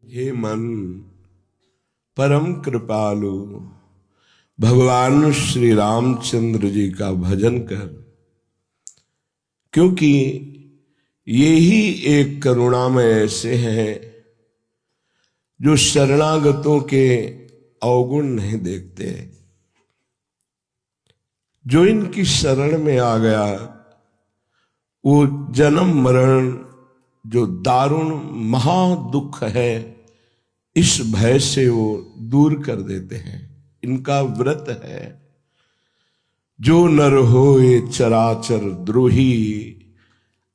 हे मन परम कृपालु भगवान श्री रामचंद्र जी का भजन कर, क्योंकि ये ही एक करुणामय ऐसे हैं जो शरणागतों के अवगुण नहीं देखते। जो इनकी शरण में आ गया वो जन्म मरण जो दारुण महादुख है, इस भय से वो दूर कर देते हैं। इनका व्रत है, जो नर होए चराचर द्रोही,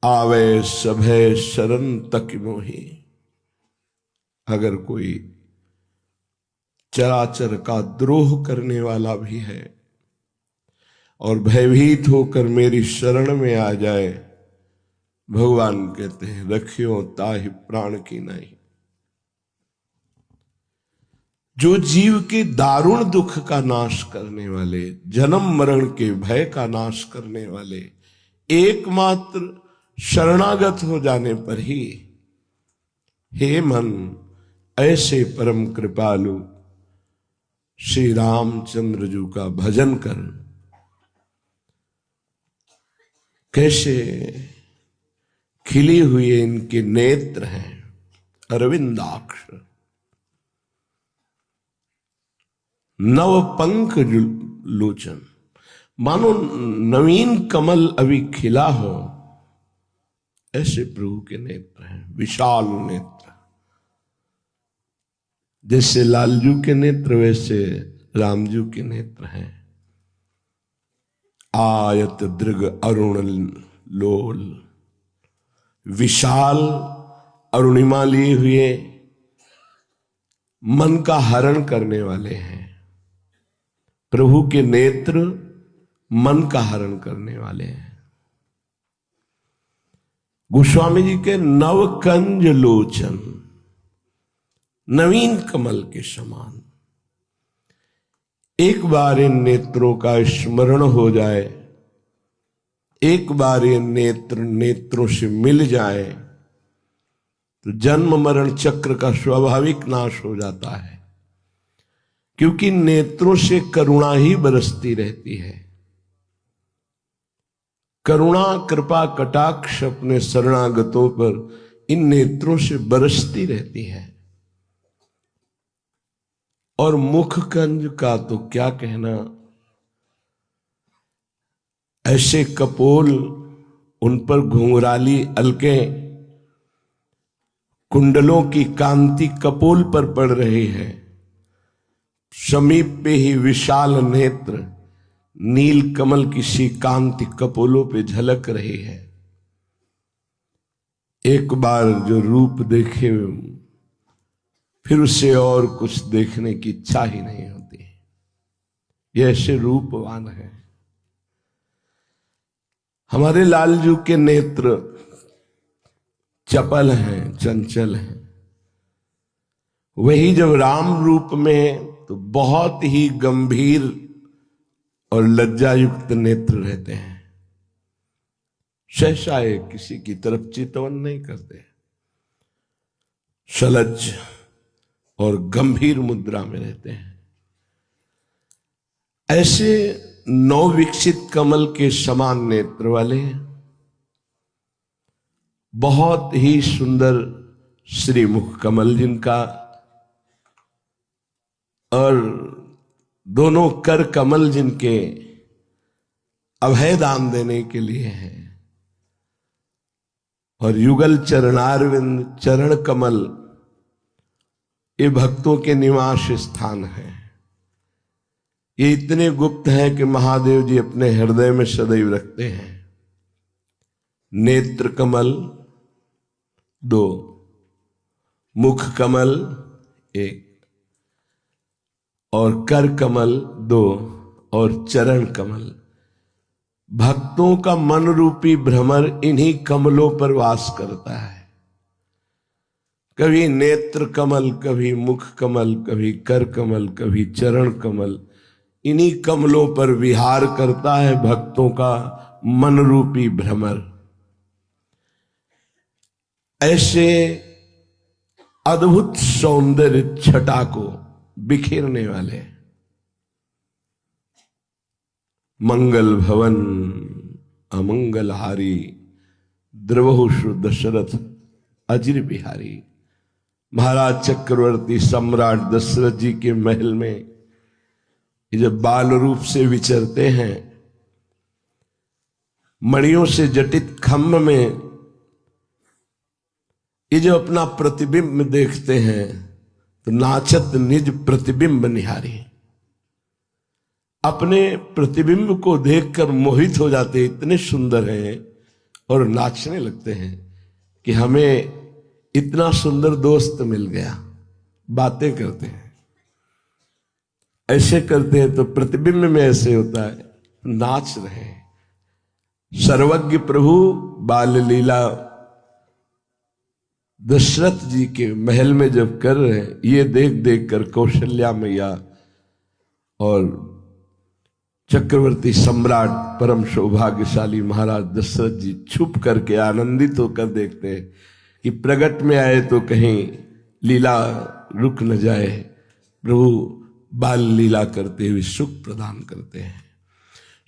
आवे सभय शरण तक मोही। अगर कोई चराचर का द्रोह करने वाला भी है और भयभीत होकर मेरी शरण में आ जाए, भगवान कहते हैं रखियो ताहि प्राण की नहीं। जो जीव के दारुण दुख का नाश करने वाले, जन्म मरण के भय का नाश करने वाले, एकमात्र शरणागत हो जाने पर ही, हे मन ऐसे परम कृपालु श्री रामचंद्र जी का भजन कर। कैसे खिली हुई इनके नेत्र हैं, अरविंदाक्ष, नव पंख लोचन, मानो नवीन कमल अभी खिला हो, ऐसे प्रभु के नेत्र हैं, विशाल नेत्र। जैसे लालजू के नेत्र वैसे रामजू के नेत्र हैं। आयत दृग अरुण लोल, विशाल अरुणिमा लिए हुए मन का हरण करने वाले हैं। प्रभु के नेत्र मन का हरण करने वाले हैं। गोस्वामी जी के नवकंज लोचन, नवीन कमल के समान। एक बार इन नेत्रों का स्मरण हो जाए, एक बार ये नेत्रों से मिल जाए तो जन्म मरण चक्र का स्वाभाविक नाश हो जाता है, क्योंकि नेत्रों से करुणा ही बरसती रहती है। करुणा कृपा कटाक्ष अपने शरणागतों पर इन नेत्रों से बरसती रहती है। और मुखकंज का तो क्या कहना, ऐसे कपोल, उन पर घुंघराली अलकें, कुंडलों की कांति कपोल पर पड़ रही है। समीप पे ही विशाल नेत्र, नील कमल की सी कांति कपोलों पे झलक रही है। एक बार जो रूप देखे फिर उसे और कुछ देखने की इच्छा ही नहीं होती। ये ऐसे रूपवान है। हमारे लालजू के नेत्र चपल हैं, चंचल हैं। वही जब राम रूप में तो बहुत ही गंभीर और लज्जायुक्त नेत्र रहते हैं। सहसा किसी की तरफ चितवन नहीं करते, सलज्ज और गंभीर मुद्रा में रहते हैं। ऐसे नवविकसित कमल के समान नेत्र वाले, बहुत ही सुंदर श्रीमुख कमल जिनका, और दोनों कर कमल जिनके अभय दान देने के लिए हैं, और युगल चरणारविंद चरण कमल ये भक्तों के निवास स्थान है। ये इतने गुप्त हैं कि महादेव जी अपने हृदय में सदैव रखते हैं। नेत्र कमल 2, मुख कमल 1, और कर कमल 2, और चरण कमल। भक्तों का मन रूपी भ्रमर इन्हीं कमलों पर वास करता है। कभी नेत्र कमल, कभी मुख कमल, कभी कर कमल, कभी चरण कमल, इन्हीं कमलों पर विहार करता है भक्तों का मन रूपी भ्रमर। ऐसे अद्भुत सौंदर्य छटा को बिखेरने वाले मंगल भवन अमंगलहारी द्रवहुषु दशरथ अजिर बिहारी। महाराज चक्रवर्ती सम्राट दशरथ जी के महल में ये जब बाल रूप से विचरते हैं, मणियों से जटित खम्भ में ये जो अपना प्रतिबिंब देखते हैं तो नाचत निज प्रतिबिंब निहारी। अपने प्रतिबिंब को देखकर मोहित हो जाते, इतने सुंदर हैं, और नाचने लगते हैं कि हमें इतना सुंदर दोस्त मिल गया। बातें करते हैं, ऐसे करते हैं तो प्रतिबिंब में ऐसे होता है, नाच रहे हैं। सर्वज्ञ प्रभु बाल लीला दशरथ जी के महल में जब कर रहे हैं, ये देख देख कर कौशल्या मैया और चक्रवर्ती सम्राट परम सौभाग्यशाली महाराज दशरथ जी छुप करके आनंदित होकर देखते हैं कि प्रगट में आए तो कहीं लीला रुक न जाए। प्रभु बाल लीला करते हुए सुख प्रदान करते हैं।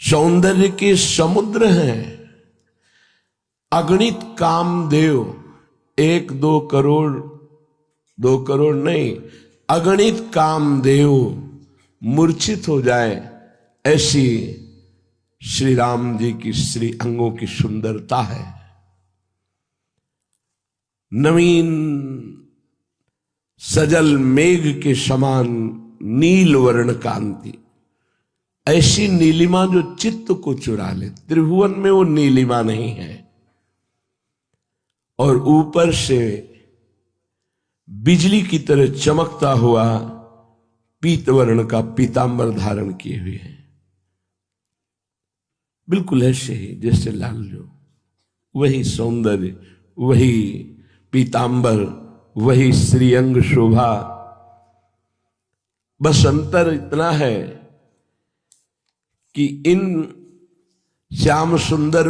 सौंदर्य के समुद्र हैं, अगणित कामदेव, 1-2 करोड़, 2 करोड़ नहीं, अगणित कामदेव मूर्छित हो जाए, ऐसी श्री राम जी की श्री अंगों की सुंदरता है। नवीन सजल मेघ के समान नील वर्ण कांति, ऐसी नीलिमा जो चित्त को चुरा ले। त्रिभुवन में वो नीलिमा नहीं है। और ऊपर से बिजली की तरह चमकता हुआ पीत वर्ण का पीतांबर धारण किए हुए हैं। बिल्कुल ऐसे ही जैसे लाल जो, वही सौंदर्य, वही पीतांबर, वही श्रीअंग शोभा। बस अंतर इतना है कि इन श्याम सुंदर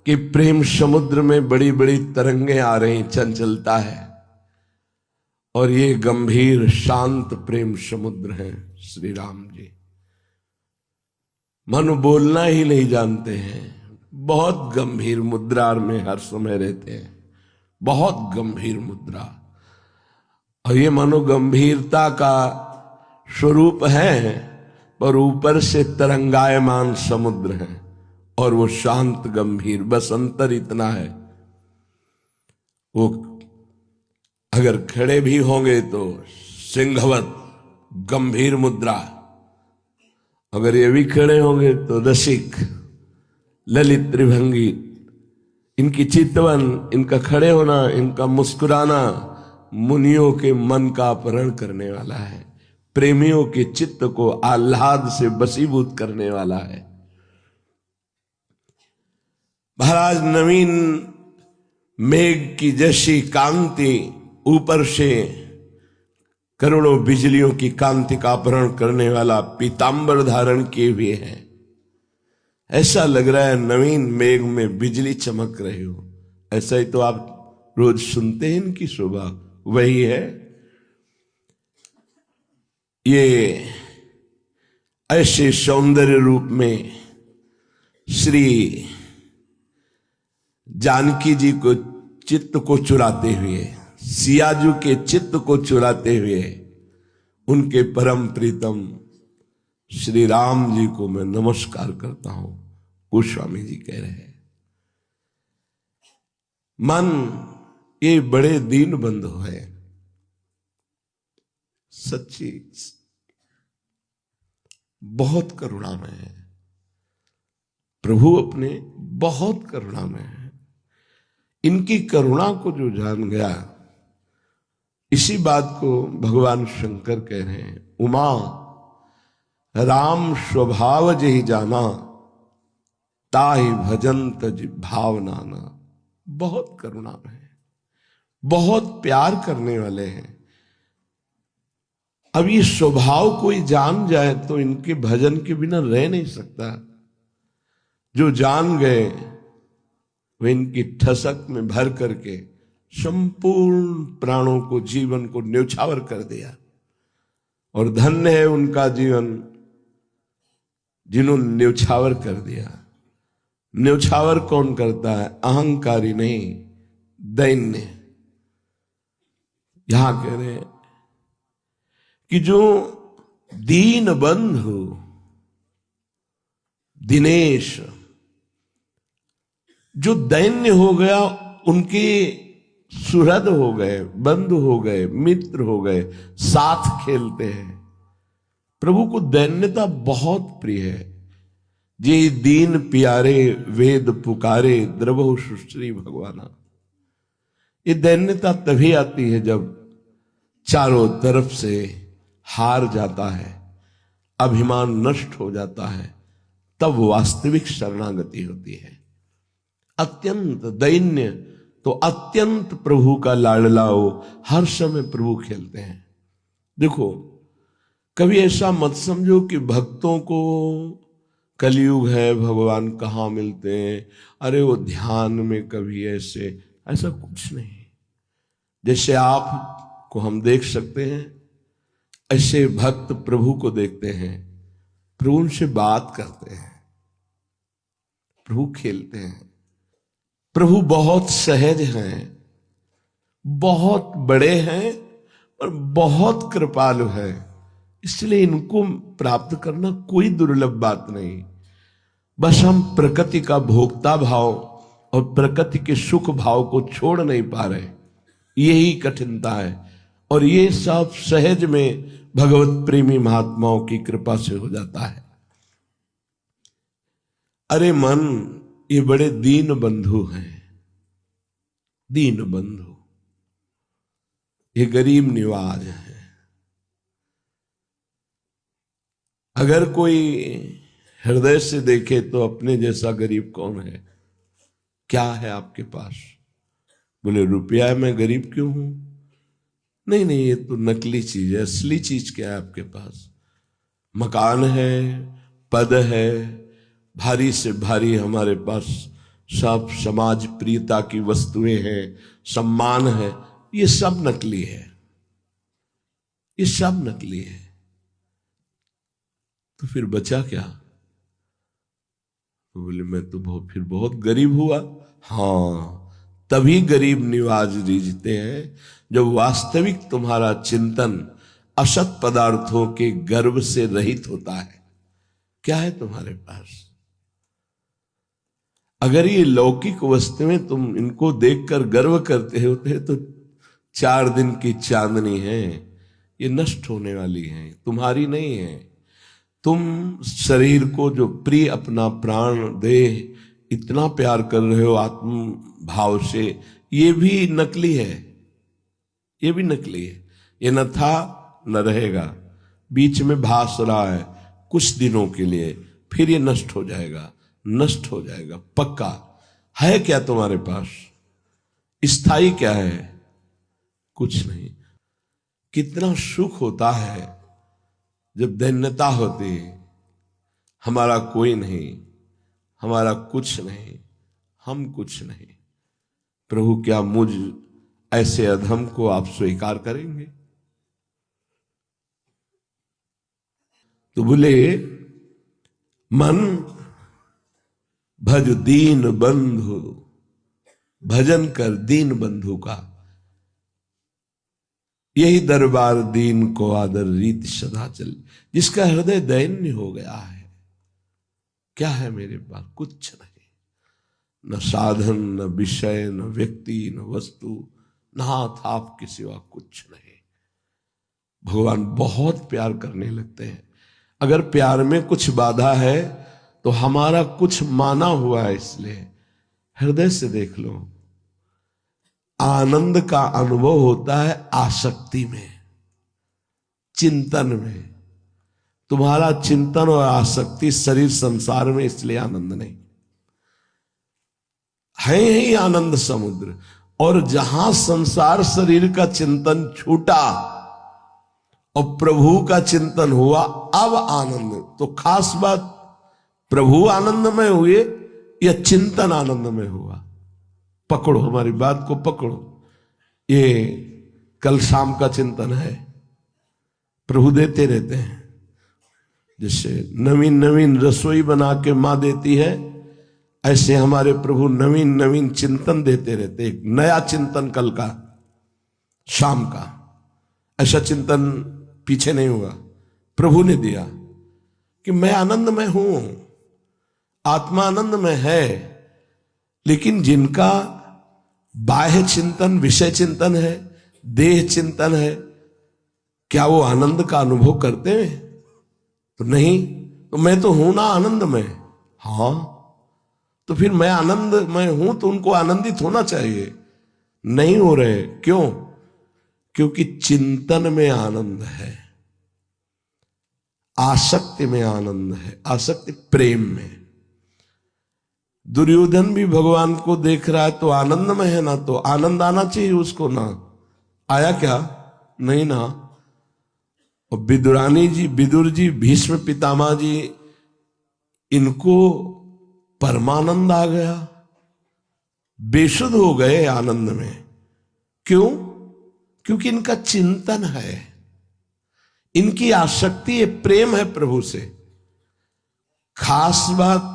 के प्रेम समुद्र में बड़ी बड़ी तरंगें आ रही, चंचलता है, और ये गंभीर शांत प्रेम समुद्र है श्री राम जी। मन बोलना ही नहीं जानते हैं, बहुत गंभीर मुद्रा में हर समय रहते हैं, बहुत गंभीर मुद्रा। और ये मनो गंभीरता का स्वरूप है, पर ऊपर से तरंगायमान समुद्र है और वो शांत गंभीर। बस अंतर इतना है, वो अगर खड़े भी होंगे तो सिंहवत गंभीर मुद्रा, अगर ये भी खड़े होंगे तो रसिक ललित त्रिभंगी। इनकी चितवन, इनका खड़े होना, इनका मुस्कुराना मुनियों के मन का अपहरण करने वाला है, प्रेमियों के चित्त को आह्लाद से बसीभूत करने वाला है। महाराज नवीन मेघ की जैसी कांति, ऊपर से करोड़ों बिजलियों की कांति का अपहरण करने वाला पीतांबर धारण किए हुए हैं। ऐसा लग रहा है नवीन मेघ में बिजली चमक रही हो। ऐसा ही तो आप रोज सुनते हैं इनकी शोभा, वही है। ये ऐसे सौंदर्य रूप में श्री जानकी जी को चित्त को चुराते हुए, सियाजू के चित्त को चुराते हुए, उनके परम प्रीतम श्री राम जी को मैं नमस्कार करता हूं। गोस्वामी जी कह रहे हैं, मन ये बड़े दीन बंधु है, सच्ची बहुत करुणामय है। प्रभु अपने बहुत करुणामय है। इनकी करुणा को जो जान गया, इसी बात को भगवान शंकर कह रहे हैं, उमा राम स्वभाव जहि जाना, ताहि भजन तज भावनाना। बहुत करुणा है, बहुत प्यार करने वाले हैं। अब ये स्वभाव कोई जान जाए तो इनके भजन के बिना रह नहीं सकता। जो जान गए वे इनकी ठसक में भर करके संपूर्ण प्राणों को, जीवन को न्यौछावर कर दिया। और धन्य है उनका जीवन जिन्होंने न्यौछावर कर दिया। न्यौछावर कौन करता है? अहंकारी नहीं, दैन्य। यहां कह रहे हैं कि जो दीन बंधु दिनेश, जो दैन्य हो गया, उनके सुहृद हो गए, बंधु हो गए, मित्र हो गए, साथ खेलते हैं। प्रभु को दैन्यता बहुत प्रिय है। जे दीन प्यारे वेद पुकारे, द्रवहु सुश्री भगवाना। ये दैन्यता तभी आती है जब चारों तरफ से हार जाता है, अभिमान नष्ट हो जाता है, तब वास्तविक शरणागति होती है। अत्यंत दैन्य तो अत्यंत प्रभु का लाडला हो, हर समय प्रभु खेलते हैं। देखो, कभी ऐसा मत समझो कि भक्तों को कलयुग है, भगवान कहाँ मिलते हैं, अरे वो ध्यान में कभी ऐसा कुछ नहीं। जैसे आप को हम देख सकते हैं, ऐसे भक्त प्रभु को देखते हैं, प्रभु उनसे बात करते हैं, प्रभु खेलते हैं। प्रभु बहुत सहज हैं, बहुत बड़े हैं और बहुत कृपालु है। इसलिए इनको प्राप्त करना कोई दुर्लभ बात नहीं। बस हम प्रकृति का भोक्ता भाव और प्रकृति के सुख भाव को छोड़ नहीं पा रहे, यही कठिनता है। और ये सब सहज में भगवत प्रेमी महात्माओं की कृपा से हो जाता है। अरे मन, ये बड़े दीन बंधु हैं, दीन बंधु, ये गरीब निवाज हैं। अगर कोई हृदय से देखे तो अपने जैसा गरीब कौन है? क्या है आपके पास? बोले रुपया है, मैं गरीब क्यों हूं? नहीं नहीं, ये तो नकली चीज है। असली चीज क्या है आपके पास? मकान है, पद है, भारी से भारी हमारे पास सब समाज प्रियता की वस्तुएं हैं, सम्मान है, ये सब नकली है, ये सब नकली है। तो फिर बचा क्या? तो बोले मैं तो फिर बहुत गरीब हुआ। हाँ, तभी गरीब निवाज रीझते हैं जब वास्तविक तुम्हारा चिंतन असत पदार्थों के गर्व से रहित होता है। क्या है तुम्हारे पास? अगर ये लौकिक वस्तुएं तुम इनको देखकर गर्व करते होते तो 4 दिन की चांदनी है, ये नष्ट होने वाली है, तुम्हारी नहीं है। तुम शरीर को जो प्रिय अपना प्राण देह इतना प्यार कर रहे हो आत्म भाव से, ये भी नकली है, ये भी नकली है। ये न था न रहेगा, बीच में भास रहा है कुछ दिनों के लिए, फिर ये नष्ट हो जाएगा, नष्ट हो जाएगा पक्का। है क्या तुम्हारे पास? स्थायी क्या है? कुछ नहीं। कितना सुख होता है जब दैन्यता होती है, हमारा कोई नहीं, हमारा कुछ नहीं, हम कुछ नहीं। प्रभु क्या मुझ ऐसे अधम को आप स्वीकार करेंगे? तो बोले मन भज दीन बंधु, भजन कर दीन बंधु का, यही दरबार दीन को आदर रीत सदा चल। जिसका हृदय दैन्य हो गया है, क्या है मेरे पास? कुछ नहीं, न साधन, न विषय, न व्यक्ति, न वस्तु, न हाथ आपके सिवा कुछ नहीं। भगवान बहुत प्यार करने लगते हैं। अगर प्यार में कुछ बाधा है तो हमारा कुछ माना हुआ है, इसलिए हृदय से देख लो। आनंद का अनुभव होता है आसक्ति में, चिंतन में। तुम्हारा चिंतन और आसक्ति शरीर संसार में, इसलिए आनंद नहीं है ही आनंद समुद्र। और जहां संसार शरीर का चिंतन छूटा और प्रभु का चिंतन हुआ, अब आनंद। तो खास बात, प्रभु आनंदमय हुए या चिंतन आनंदमय हुआ? पकड़ो, हमारी बात को पकड़ो। ये कल शाम का चिंतन है, प्रभु देते रहते हैं। जैसे नवीन नवीन रसोई बना के माँ देती है, ऐसे हमारे प्रभु नवीन नवीन चिंतन देते रहते। एक नया चिंतन कल का शाम का, ऐसा चिंतन पीछे नहीं हुआ, प्रभु ने दिया कि मैं आनंद में हूं, आत्मा आनंद में है, लेकिन जिनका बाह्य चिंतन विषय चिंतन है, देह चिंतन है, क्या वो आनंद का अनुभव करते हैं? तो नहीं। तो मैं तो हूं ना आनंद में। हां, तो फिर मैं आनंद में हूं तो उनको आनंदित होना चाहिए, नहीं हो रहे। क्यों? क्योंकि चिंतन में आनंद है, आसक्ति में आनंद है, आसक्ति प्रेम में। दुर्योधन भी भगवान को देख रहा है तो आनंद में है ना, तो आनंद आना चाहिए उसको ना। आया क्या? नहीं ना। और विदुरानी जी, विदुर जी, भीष्म पितामह जी, इनको परमानंद आ गया, बेसुध हो गए आनंद में। क्यों? क्योंकि इनका चिंतन है, इनकी आसक्ति है, प्रेम है प्रभु से। खास बात,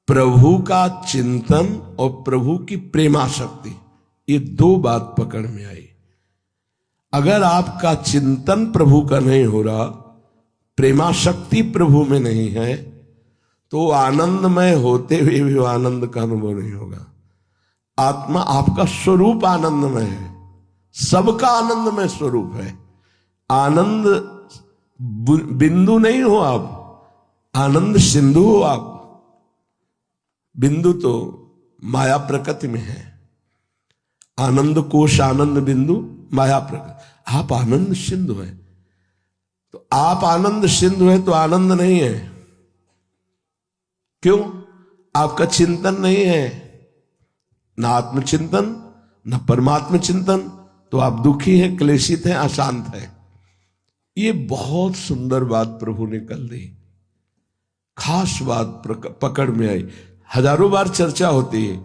प्रभु का चिंतन और प्रभु की प्रेमाशक्ति, ये दो बात पकड़ में आई। अगर आपका चिंतन प्रभु का नहीं हो रहा, प्रेमाशक्ति प्रभु में नहीं है, तो आनंदमय होते हुए भी आनंद का अनुभव नहीं होगा। आत्मा, आपका स्वरूप आनंदमय है, सबका आनंदमय स्वरूप है। आनंद बिंदु नहीं हो आप, आनंद सिंधु हो आप। बिंदु तो माया प्रकृति में है, आनंद कोश, आनंद बिंदु माया प्रकृति। आप आनंद सिंधु है, तो आप आनंद सिंधु है तो आनंद नहीं है। क्यों? आपका चिंतन नहीं है, ना आत्मचिंतन ना परमात्म चिंतन, तो आप दुखी हैं, क्लेशित हैं, अशांत हैं। ये बहुत सुंदर बात प्रभु ने कल दी, खास बात पकड़ में आई। हजारों बार चर्चा होती है,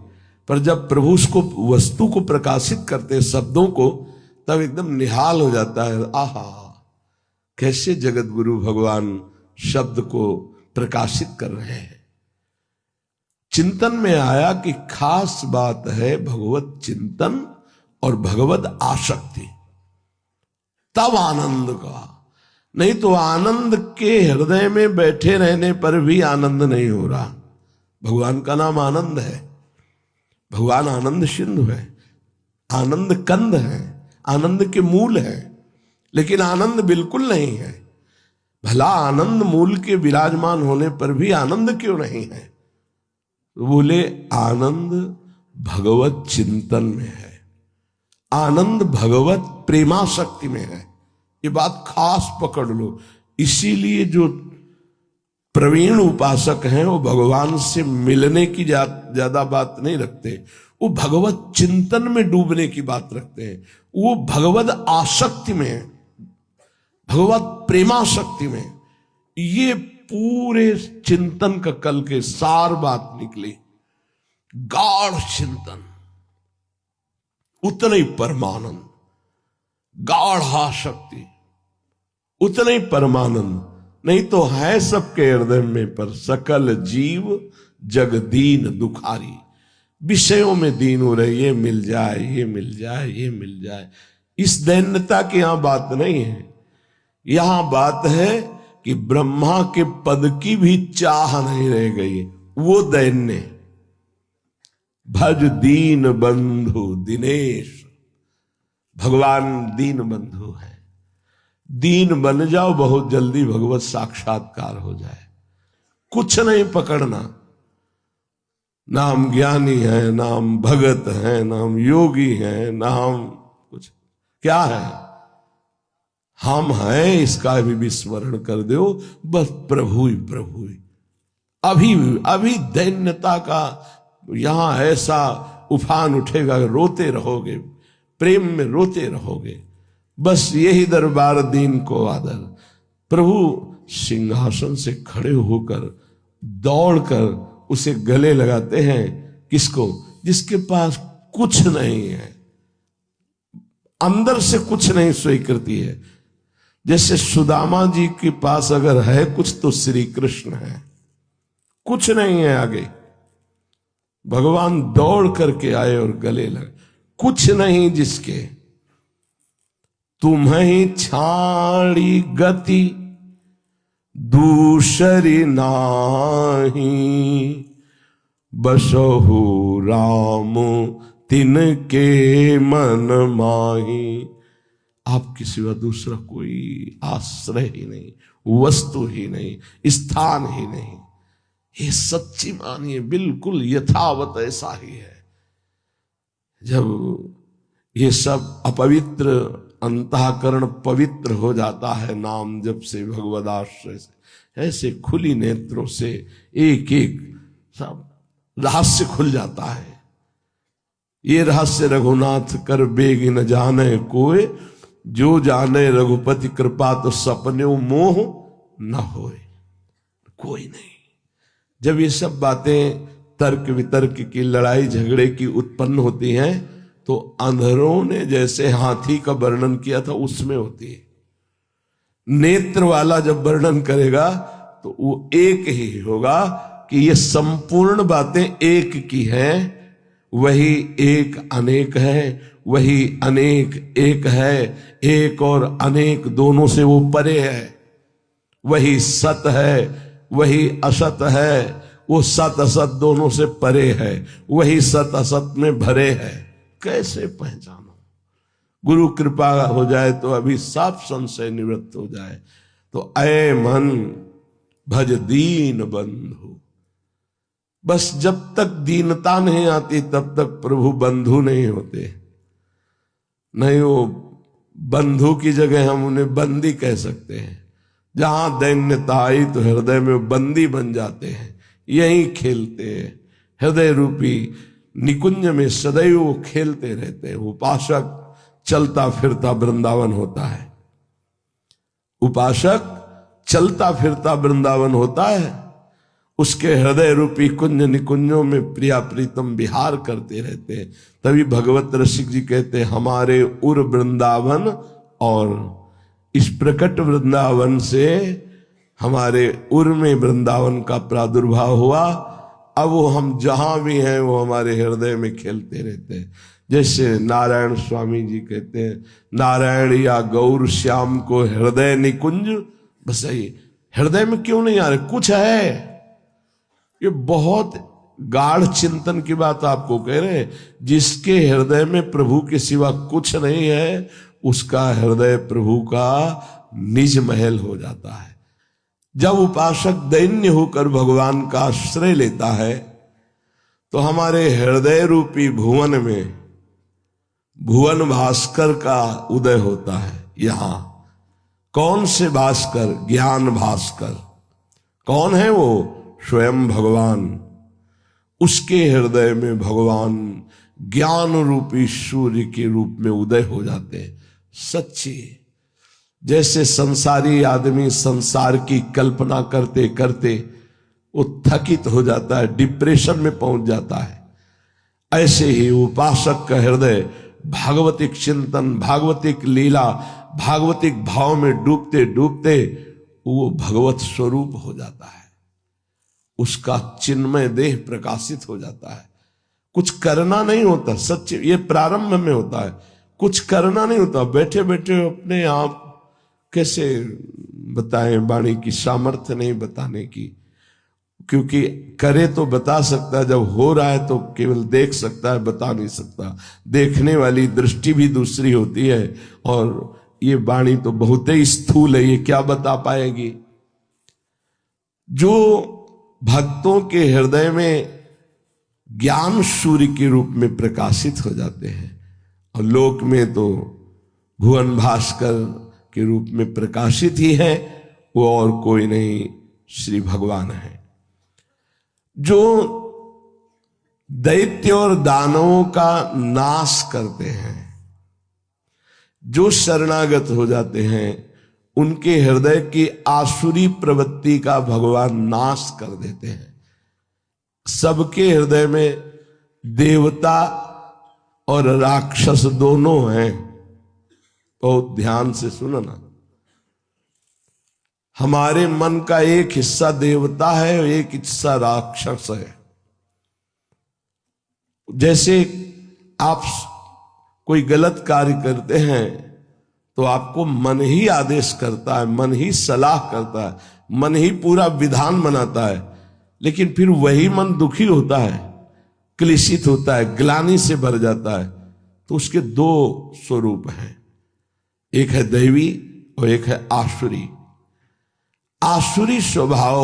पर जब प्रभु उसको, वस्तु को प्रकाशित करते हैं, शब्दों को, तब एकदम निहाल हो जाता है। आहा, कैसे जगत गुरु भगवान शब्द को प्रकाशित कर रहे हैं। चिंतन में आया कि खास बात है भगवत चिंतन और भगवत आसक्ति, तब आनंद का। नहीं तो आनंद के हृदय में बैठे रहने पर भी आनंद नहीं हो रहा। भगवान का नाम आनंद है, भगवान आनंद सिंधु है, आनंद कंद है, आनंद के मूल है, लेकिन आनंद बिल्कुल नहीं है। भला आनंद मूल के विराजमान होने पर भी आनंद क्यों नहीं है? तो बोले आनंद भगवत चिंतन में है, आनंद भगवत प्रेमाशक्ति में है। ये बात खास पकड़ लो। इसीलिए जो प्रवीण उपासक हैं वो भगवान से मिलने की ज्यादा बात नहीं रखते, वो भगवत चिंतन में डूबने की बात रखते हैं। वो भगवत आसक्ति में, भगवत प्रेमाशक्ति में। ये पूरे चिंतन का कल के सार बात निकली। गाढ़ चिंतन, उतना ही परमानंद, गाढ़ आसक्ति, उतना ही परमानंद। नहीं तो है सबके हृदय में, पर सकल जीव जग दीन दुखारी। विषयों में दीन हो रहे, ये मिल जाए, ये मिल जाए, ये मिल जाए। इस दैन्यता की यहां बात नहीं है। यहां बात है कि ब्रह्मा के पद की भी चाह नहीं रह गई, वो दैन्य। भज दीन बंधु दिनेश, भगवान दीन बंधु है। दीन बन जाओ, बहुत जल्दी भगवत साक्षात्कार हो जाए। कुछ नहीं पकड़ना, नाम ज्ञानी है, नाम भगत है, नाम योगी है, नाम कुछ क्या है, हम हैं इसका भी विस्मरण कर दो, बस प्रभु ही प्रभु ही। अभी अभी दैन्यता का यहां ऐसा उफान उठेगा, रोते रहोगे, प्रेम में रोते रहोगे। बस यही दरबार दीन को आदर। प्रभु सिंहासन से खड़े होकर दौड़कर उसे गले लगाते हैं। किसको? जिसके पास कुछ नहीं है, अंदर से कुछ नहीं स्वीकृति है। जैसे सुदामा जी के पास अगर है कुछ तो श्री कृष्ण है, कुछ नहीं है आगे। भगवान दौड़ करके आए और गले लगे। कुछ नहीं जिसके, तुम्हें छाड़ी गति दूसरी नाही, बसहु राम तिनके मन माही। आपके सिवा दूसरा कोई आश्रय ही नहीं, वस्तु ही नहीं, स्थान ही नहीं। ये सच्ची मानिए, बिल्कुल यथावत ऐसा ही है। जब ये सब अपवित्र अंतःकरण पवित्र हो जाता है नाम जप से, भगवदाश्रय से, ऐसे खुली नेत्रों से एक एक सब रहस्य खुल जाता है। ये रहस्य रघुनाथ कर बेग न जाने कोय, जो जाने रघुपति कृपा तो सपने मोह न होए। कोई नहीं। जब ये सब बातें तर्क वितर्क की, लड़ाई झगड़े की उत्पन्न होती हैं तो अंधरों ने जैसे हाथी का वर्णन किया था उसमें होती है। नेत्र वाला जब वर्णन करेगा तो वो एक ही होगा कि ये संपूर्ण बातें एक की हैं। वही एक अनेक है, वही अनेक एक है, एक और अनेक दोनों से वो परे है। वही सत है, वही असत है, वो सत असत दोनों से परे है। वही सत असत में भरे है। कैसे पहचानो? गुरु कृपा हो जाए तो अभी साफ संशय निवृत्त हो जाए तो ऐ मन भज दीन बंधु। बस जब तक दीनता नहीं आती तब तक प्रभु बंधु नहीं होते। नहीं, वो बंधु की जगह हम उन्हें बंदी कह सकते हैं। जहां दैन्यता आई तो हृदय में बंदी बन जाते हैं, यहीं खेलते हैं। हृदय रूपी निकुंज में सदैव वो खेलते रहते हैं। उपासक चलता फिरता वृंदावन होता है। उपासक चलता फिरता वृंदावन होता है। उसके हृदय रूपी कुंज निकुंजों में प्रिया प्रीतम विहार करते रहते हैं। तभी भगवत रसिक जी कहते हैं, हमारे उर वृंदावन, और इस प्रकट वृंदावन से हमारे उर में वृंदावन का प्रादुर्भाव हुआ। अब वो हम जहां भी हैं वो हमारे हृदय में खेलते रहते हैं। जैसे नारायण स्वामी जी कहते हैं, नारायण या गौर श्याम को हृदय निकुंज बसाई। हृदय में क्यों नहीं आ रहे? कुछ है। ये बहुत गाढ़ चिंतन की बात आपको कह रहे हैं। जिसके हृदय में प्रभु के सिवा कुछ नहीं है, उसका हृदय प्रभु का निज महल हो जाता है। जब उपासक दैन्य होकर भगवान का आश्रय लेता है तो हमारे हृदय रूपी भुवन में भुवन भास्कर का उदय होता है। यहां कौन से भास्कर? ज्ञान भास्कर। कौन है वो? स्वयं भगवान। उसके हृदय में भगवान ज्ञान रूपी सूर्य के रूप में उदय हो जाते हैं। सच्ची, जैसे संसारी आदमी संसार की कल्पना करते करते वो थकित हो जाता है, डिप्रेशन में पहुंच जाता है, ऐसे ही उपासक का हृदय भागवतिक चिंतन, भागवतिक लीला, भागवतिक भाव में डूबते डूबते वो भगवत स्वरूप हो जाता है। उसका चिन्मय देह प्रकाशित हो जाता है। कुछ करना नहीं होता। सच्चे, ये प्रारंभ में होता है। कुछ करना नहीं होता। बैठे बैठे अपने आप कैसे बताएं? वाणी की सामर्थ्य नहीं बताने की, क्योंकि करे तो बता सकता है, जब हो रहा है तो केवल देख सकता है, बता नहीं सकता। देखने वाली दृष्टि भी दूसरी होती है, और ये वाणी तो बहुत ही स्थूल है, ये क्या बता पाएगी? जो भक्तों के हृदय में ज्ञान सूर्य के रूप में प्रकाशित हो जाते हैं, और लोक में तो भुवन भास्कर के रूप में प्रकाशित ही है, वो और कोई नहीं, श्री भगवान है। जो दैत्य और दानवों का नाश करते हैं, जो शरणागत हो जाते हैं, उनके हृदय की आसुरी प्रवृत्ति का भगवान नाश कर देते हैं। सबके हृदय में देवता और राक्षस दोनों हैं। बहुत ध्यान से सुनना। हमारे मन का एक हिस्सा देवता है और एक हिस्सा राक्षस है। जैसे आप कोई गलत कार्य करते हैं तो आपको मन ही आदेश करता है, मन ही सलाह करता है, मन ही पूरा विधान बनाता है, लेकिन फिर वही मन दुखी होता है, क्लेशित होता है, ग्लानि से भर जाता है। तो उसके दो स्वरूप हैं, एक है दैवी और एक है आसुरी। आसुरी स्वभाव,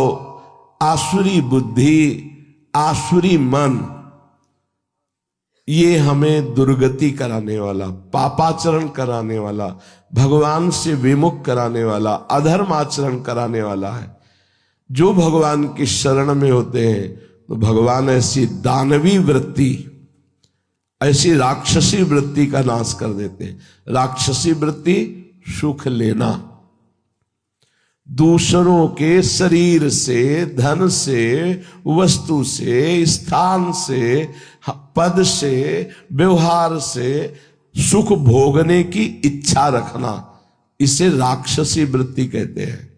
आसुरी बुद्धि, आसुरी मन, ये हमें दुर्गति कराने वाला, पापाचरण कराने वाला, भगवान से विमुख कराने वाला, अधर्म आचरण कराने वाला है। जो भगवान की शरण में होते हैं तो भगवान ऐसी दानवी वृत्ति, ऐसी राक्षसी वृत्ति का नाश कर देते हैं। राक्षसी वृत्ति सुख लेना, दूसरों के शरीर से, धन से, वस्तु से, स्थान से, पद से, व्यवहार से सुख भोगने की इच्छा रखना, इसे राक्षसी वृत्ति कहते हैं।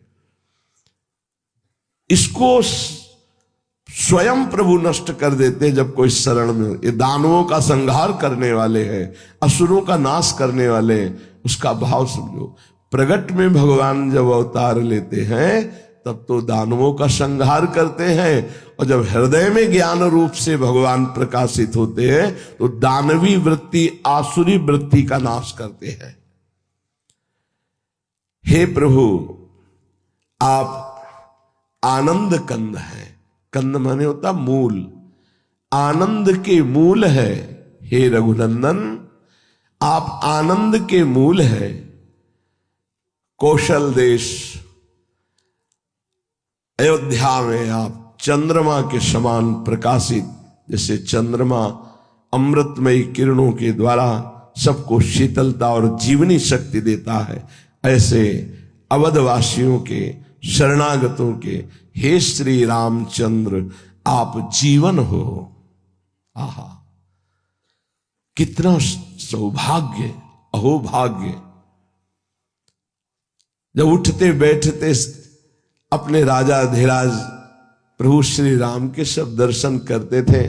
इसको स्वयं प्रभु नष्ट कर देते हैं जब कोई शरण में। ये दानवों का संहार करने वाले हैं, असुरों का नाश करने वाले हैं, उसका भाव समझो। प्रगट में भगवान जब अवतार लेते हैं तब तो दानवों का संहार करते हैं, और जब हृदय में ज्ञान रूप से भगवान प्रकाशित होते हैं तो दानवी वृत्ति, आसुरी वृत्ति का नाश करते हैं। हे प्रभु, आप आनंद कंद हैं। कंद माने होता मूल, आनंद के मूल है। हे रघुनंदन, आप आनंद के मूल है। कौशल देश अयोध्या में आप चंद्रमा के समान प्रकाशित, जैसे चंद्रमा अमृतमयी किरणों के द्वारा सबको शीतलता और जीवनी शक्ति देता है, ऐसे अवधवासियों के, शरणागतों के हे श्री रामचंद्र आप जीवन हो। आहा, कितना सौभाग्य, अहोभाग्य। जब उठते बैठते अपने राजा धीराज प्रभु श्री राम के सब दर्शन करते थे,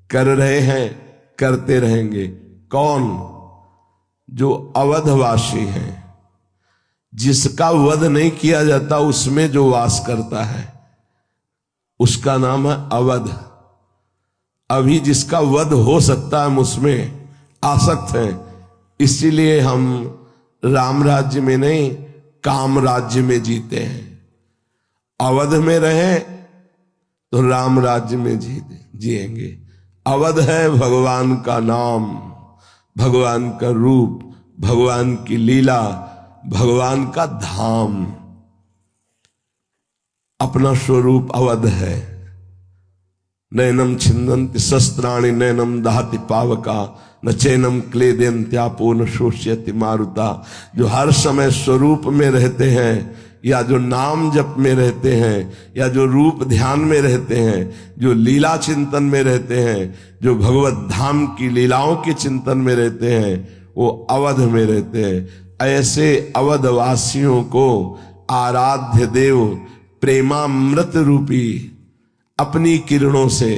कर रहे हैं, करते रहेंगे। कौन? जो अवधवासी हैं, जिसका वध नहीं किया जाता उसमें जो वास करता है उसका नाम है अवध। अभी जिसका वध हो सकता है हम उसमें आसक्त हैं, इसीलिए हम राम राज्य में नहीं काम राज्य में जीते हैं। अवध में रहे तो राम राज्य में जिएंगे। अवध है भगवान का नाम, भगवान का रूप, भगवान की लीला, भगवान का धाम। अपना स्वरूप अवध है। नैनम छिन्दन्ति शस्त्राणि नैनम दहति पावका न चैनम क्लेदन्त्यापो न शोष्यति मारुता। जो हर समय स्वरूप में रहते हैं, या जो नाम जप में रहते हैं, या जो रूप ध्यान में रहते हैं, जो लीला चिंतन में रहते हैं, जो भगवत धाम की लीलाओं के चिंतन में रहते हैं, वो अवध में रहते हैं। ऐसे अवधवासियों को आराध्य देव प्रेमामृत रूपी अपनी किरणों से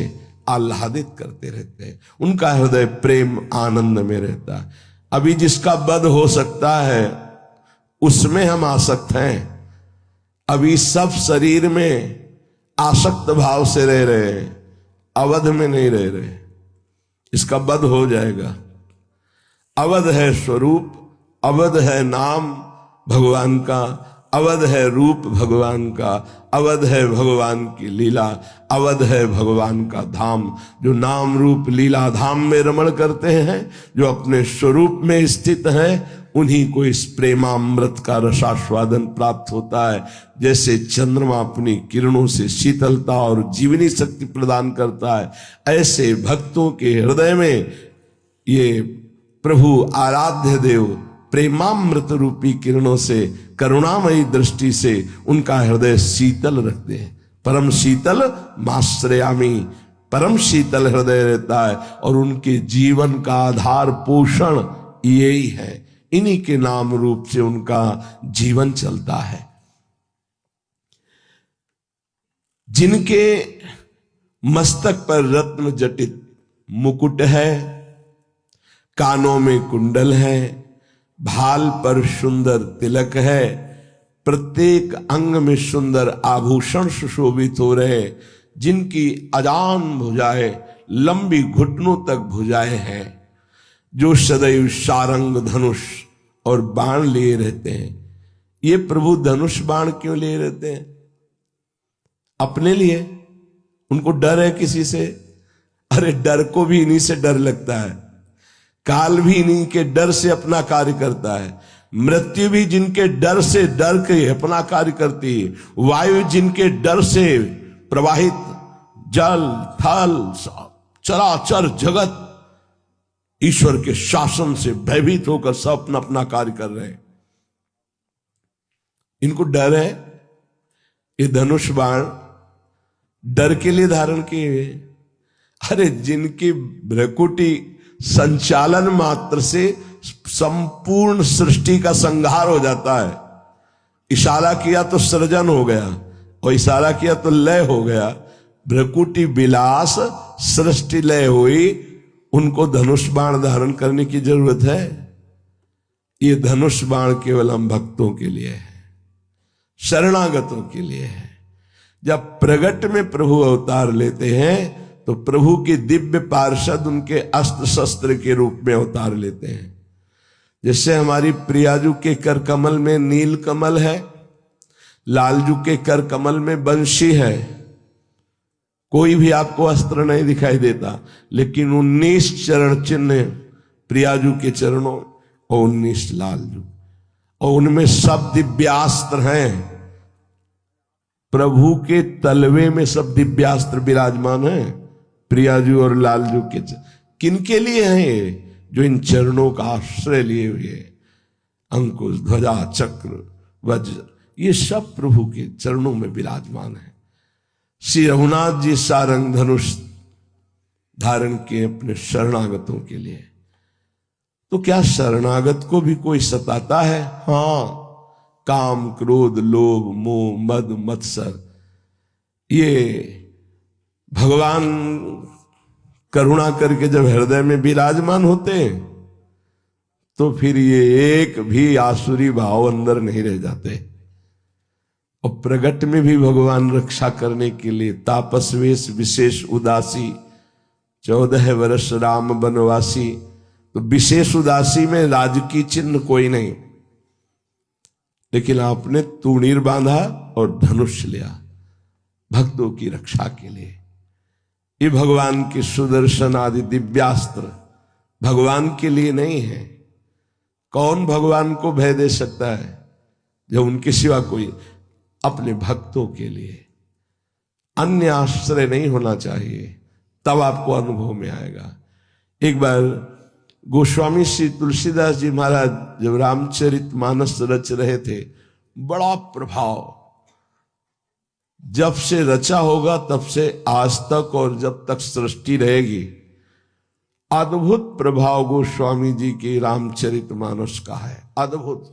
आह्लादित करते रहते हैं। उनका हृदय प्रेम आनंद में रहता है। अभी जिसका वध हो सकता है उसमें हम आसक्त हैं। अभी सब शरीर में आसक्त भाव से रह रहे हैं, अवध में नहीं रह रहे। इसका वध हो जाएगा। अवध है स्वरूप, अवध है नाम भगवान का, अवध है रूप भगवान का, अवध है भगवान की लीला, अवध है भगवान का धाम। जो नाम रूप लीला धाम में रमण करते हैं, जो अपने स्वरूप में स्थित हैं, उन्हीं को इस प्रेमामृत का रसास्वादन प्राप्त होता है। जैसे चंद्रमा अपनी किरणों से शीतलता और जीवनी शक्ति प्रदान करता है, ऐसे भक्तों के हृदय में ये प्रभु आराध्य देव प्रेमामृत रूपी किरणों से, करुणामयी दृष्टि से उनका हृदय शीतल रखते हैं। परम शीतल माश्रयामी, परम शीतल हृदय रहता है। और उनके जीवन का आधार पोषण यही है। इन्हीं के नाम रूप से उनका जीवन चलता है। जिनके मस्तक पर रत्न जटित मुकुट है, कानों में कुंडल है, भाल पर सुंदर तिलक है, प्रत्येक अंग में सुंदर आभूषण सुशोभित हो रहे, जिनकी अजान भुजाएं लंबी घुटनों तक भुजाएं हैं, जो सदैव सारंग धनुष और बाण लिए रहते हैं। ये प्रभु धनुष बाण क्यों लिए रहते हैं? अपने लिए। उनको डर है किसी से? अरे डर को भी इन्हीं से डर लगता है। काल भी इन्हीं के डर से अपना कार्य करता है। मृत्यु भी जिनके डर से डर के अपना कार्य करती है। वायु जिनके डर से प्रवाहित, जल थल चराचर जगत ईश्वर के शासन से भयभीत होकर सब अपना अपना कार्य कर रहे हैं। इनको डर है। ये धनुष बाण डर के लिए धारण किए। अरे जिनकी भ्रकुटी संचालन मात्र से संपूर्ण सृष्टि का संहार हो जाता है। इशारा किया तो सृजन हो गया और इशारा किया तो लय हो गया। भ्रकुटी विलास सृष्टि लय हुई। उनको धनुष बाण धारण करने की जरूरत है? ये धनुष बाण केवल हम भक्तों के लिए है, शरणागतों के लिए है। जब प्रगट में प्रभु अवतार लेते हैं तो प्रभु के दिव्य पार्षद उनके अस्त्र शस्त्र के रूप में अवतार लेते हैं। जैसे हमारी प्रियाजू के कर कमल में नील कमल है, लालजू के कर कमल में बंशी है। कोई भी आपको अस्त्र नहीं दिखाई देता, लेकिन 19 चरण चिन्ह प्रियाजू के चरणों और 19 लालजू, और उनमें सब दिव्यास्त्र हैं। प्रभु के तलवे में सब दिव्यास्त्र विराजमान हैं। प्रियाजू और लालजू के किनके लिए हैं ये? जो इन चरणों का आश्रय लिए हुए, अंकुश, ध्वजा, चक्र, वज्र, ये सब प्रभु के चरणों में विराजमान है। श्री रघुनाथ जी सारंग धनुष धारण किए अपने शरणागतों के लिए। तो क्या शरणागत को भी कोई सताता है? हाँ, काम, क्रोध, लोभ, मोह, मद, मत्सर, ये भगवान करुणा करके जब हृदय में विराजमान होते हैं तो फिर ये एक भी आसुरी भाव अंदर नहीं रह जाते। और प्रगट में भी भगवान रक्षा करने के लिए तापस वेश विशेष उदासी, 14 वर्ष राम बनवासी। तो विशेष उदासी में राजकी चिन्ह कोई नहीं, लेकिन आपने तूणीर बांधा और धनुष लिया भक्तों की रक्षा के लिए। ये भगवान के सुदर्शन आदि दिव्यास्त्र भगवान के लिए नहीं है। कौन भगवान को भय दे सकता है जब उनके सिवा कोई? अपने भक्तों के लिए। अन्य आश्रय नहीं होना चाहिए, तब आपको अनुभव में आएगा। एक बार गोस्वामी श्री तुलसीदास जी महाराज जब रामचरितमानस रच रहे थे, बड़ा प्रभाव, जब से रचा होगा तब से आज तक और जब तक सृष्टि रहेगी, अद्भुत प्रभाव गोस्वामी जी के रामचरितमानस का है। अद्भुत।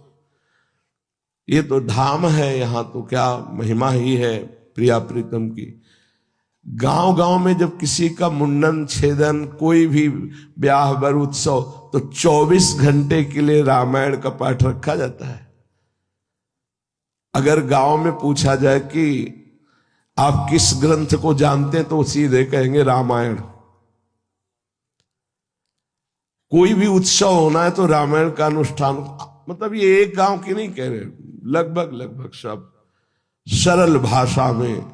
ये तो धाम है, यहां तो क्या महिमा ही है प्रिया प्रीतम की। गांव गांव में जब किसी का मुंडन, छेदन, कोई भी ब्याह बर उत्सव, तो 24 घंटे के लिए रामायण का पाठ रखा जाता है। अगर गांव में पूछा जाए कि आप किस ग्रंथ को जानते हैं तो सीधे कहेंगे रामायण। कोई भी उत्सव होना है तो रामायण का अनुष्ठान, मतलब ये एक गांव की नहीं कह रहे, लगभग सब सरल भाषा में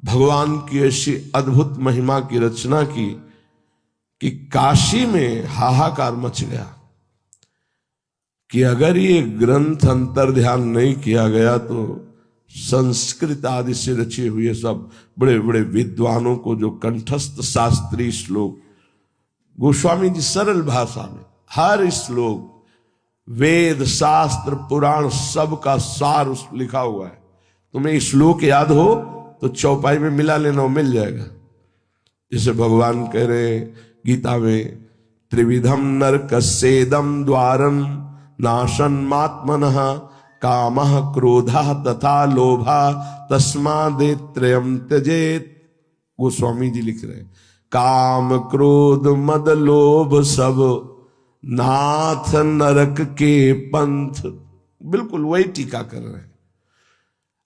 भगवान की ऐसी अद्भुत महिमा की रचना की कि काशी में हाहाकार मच गया कि अगर ये ग्रंथ अंतर ध्यान नहीं किया गया तो संस्कृत आदि से रचे हुए सब बड़े बड़े विद्वानों को जो कंठस्थ शास्त्रीय श्लोक, गोस्वामी जी सरल भाषा में हर श्लोक वेद, शास्त्र, पुराण सब का सार उस लिखा हुआ है। तुम्हें श्लोक याद हो तो चौपाई में मिला लेना, मिल जाएगा। जैसे भगवान कह रहे गीता में, त्रिविधम नरकस्येदम द्वारम नाशन्मात्मनः कामः क्रोधः तथा लोभः तस्मादेत्रयम् त्यजेत। गोस्वामी जी लिख रहे हैं, काम क्रोध मद लोभ सब नाथ नरक के पंथ। बिल्कुल वही टीका कर रहे हैं।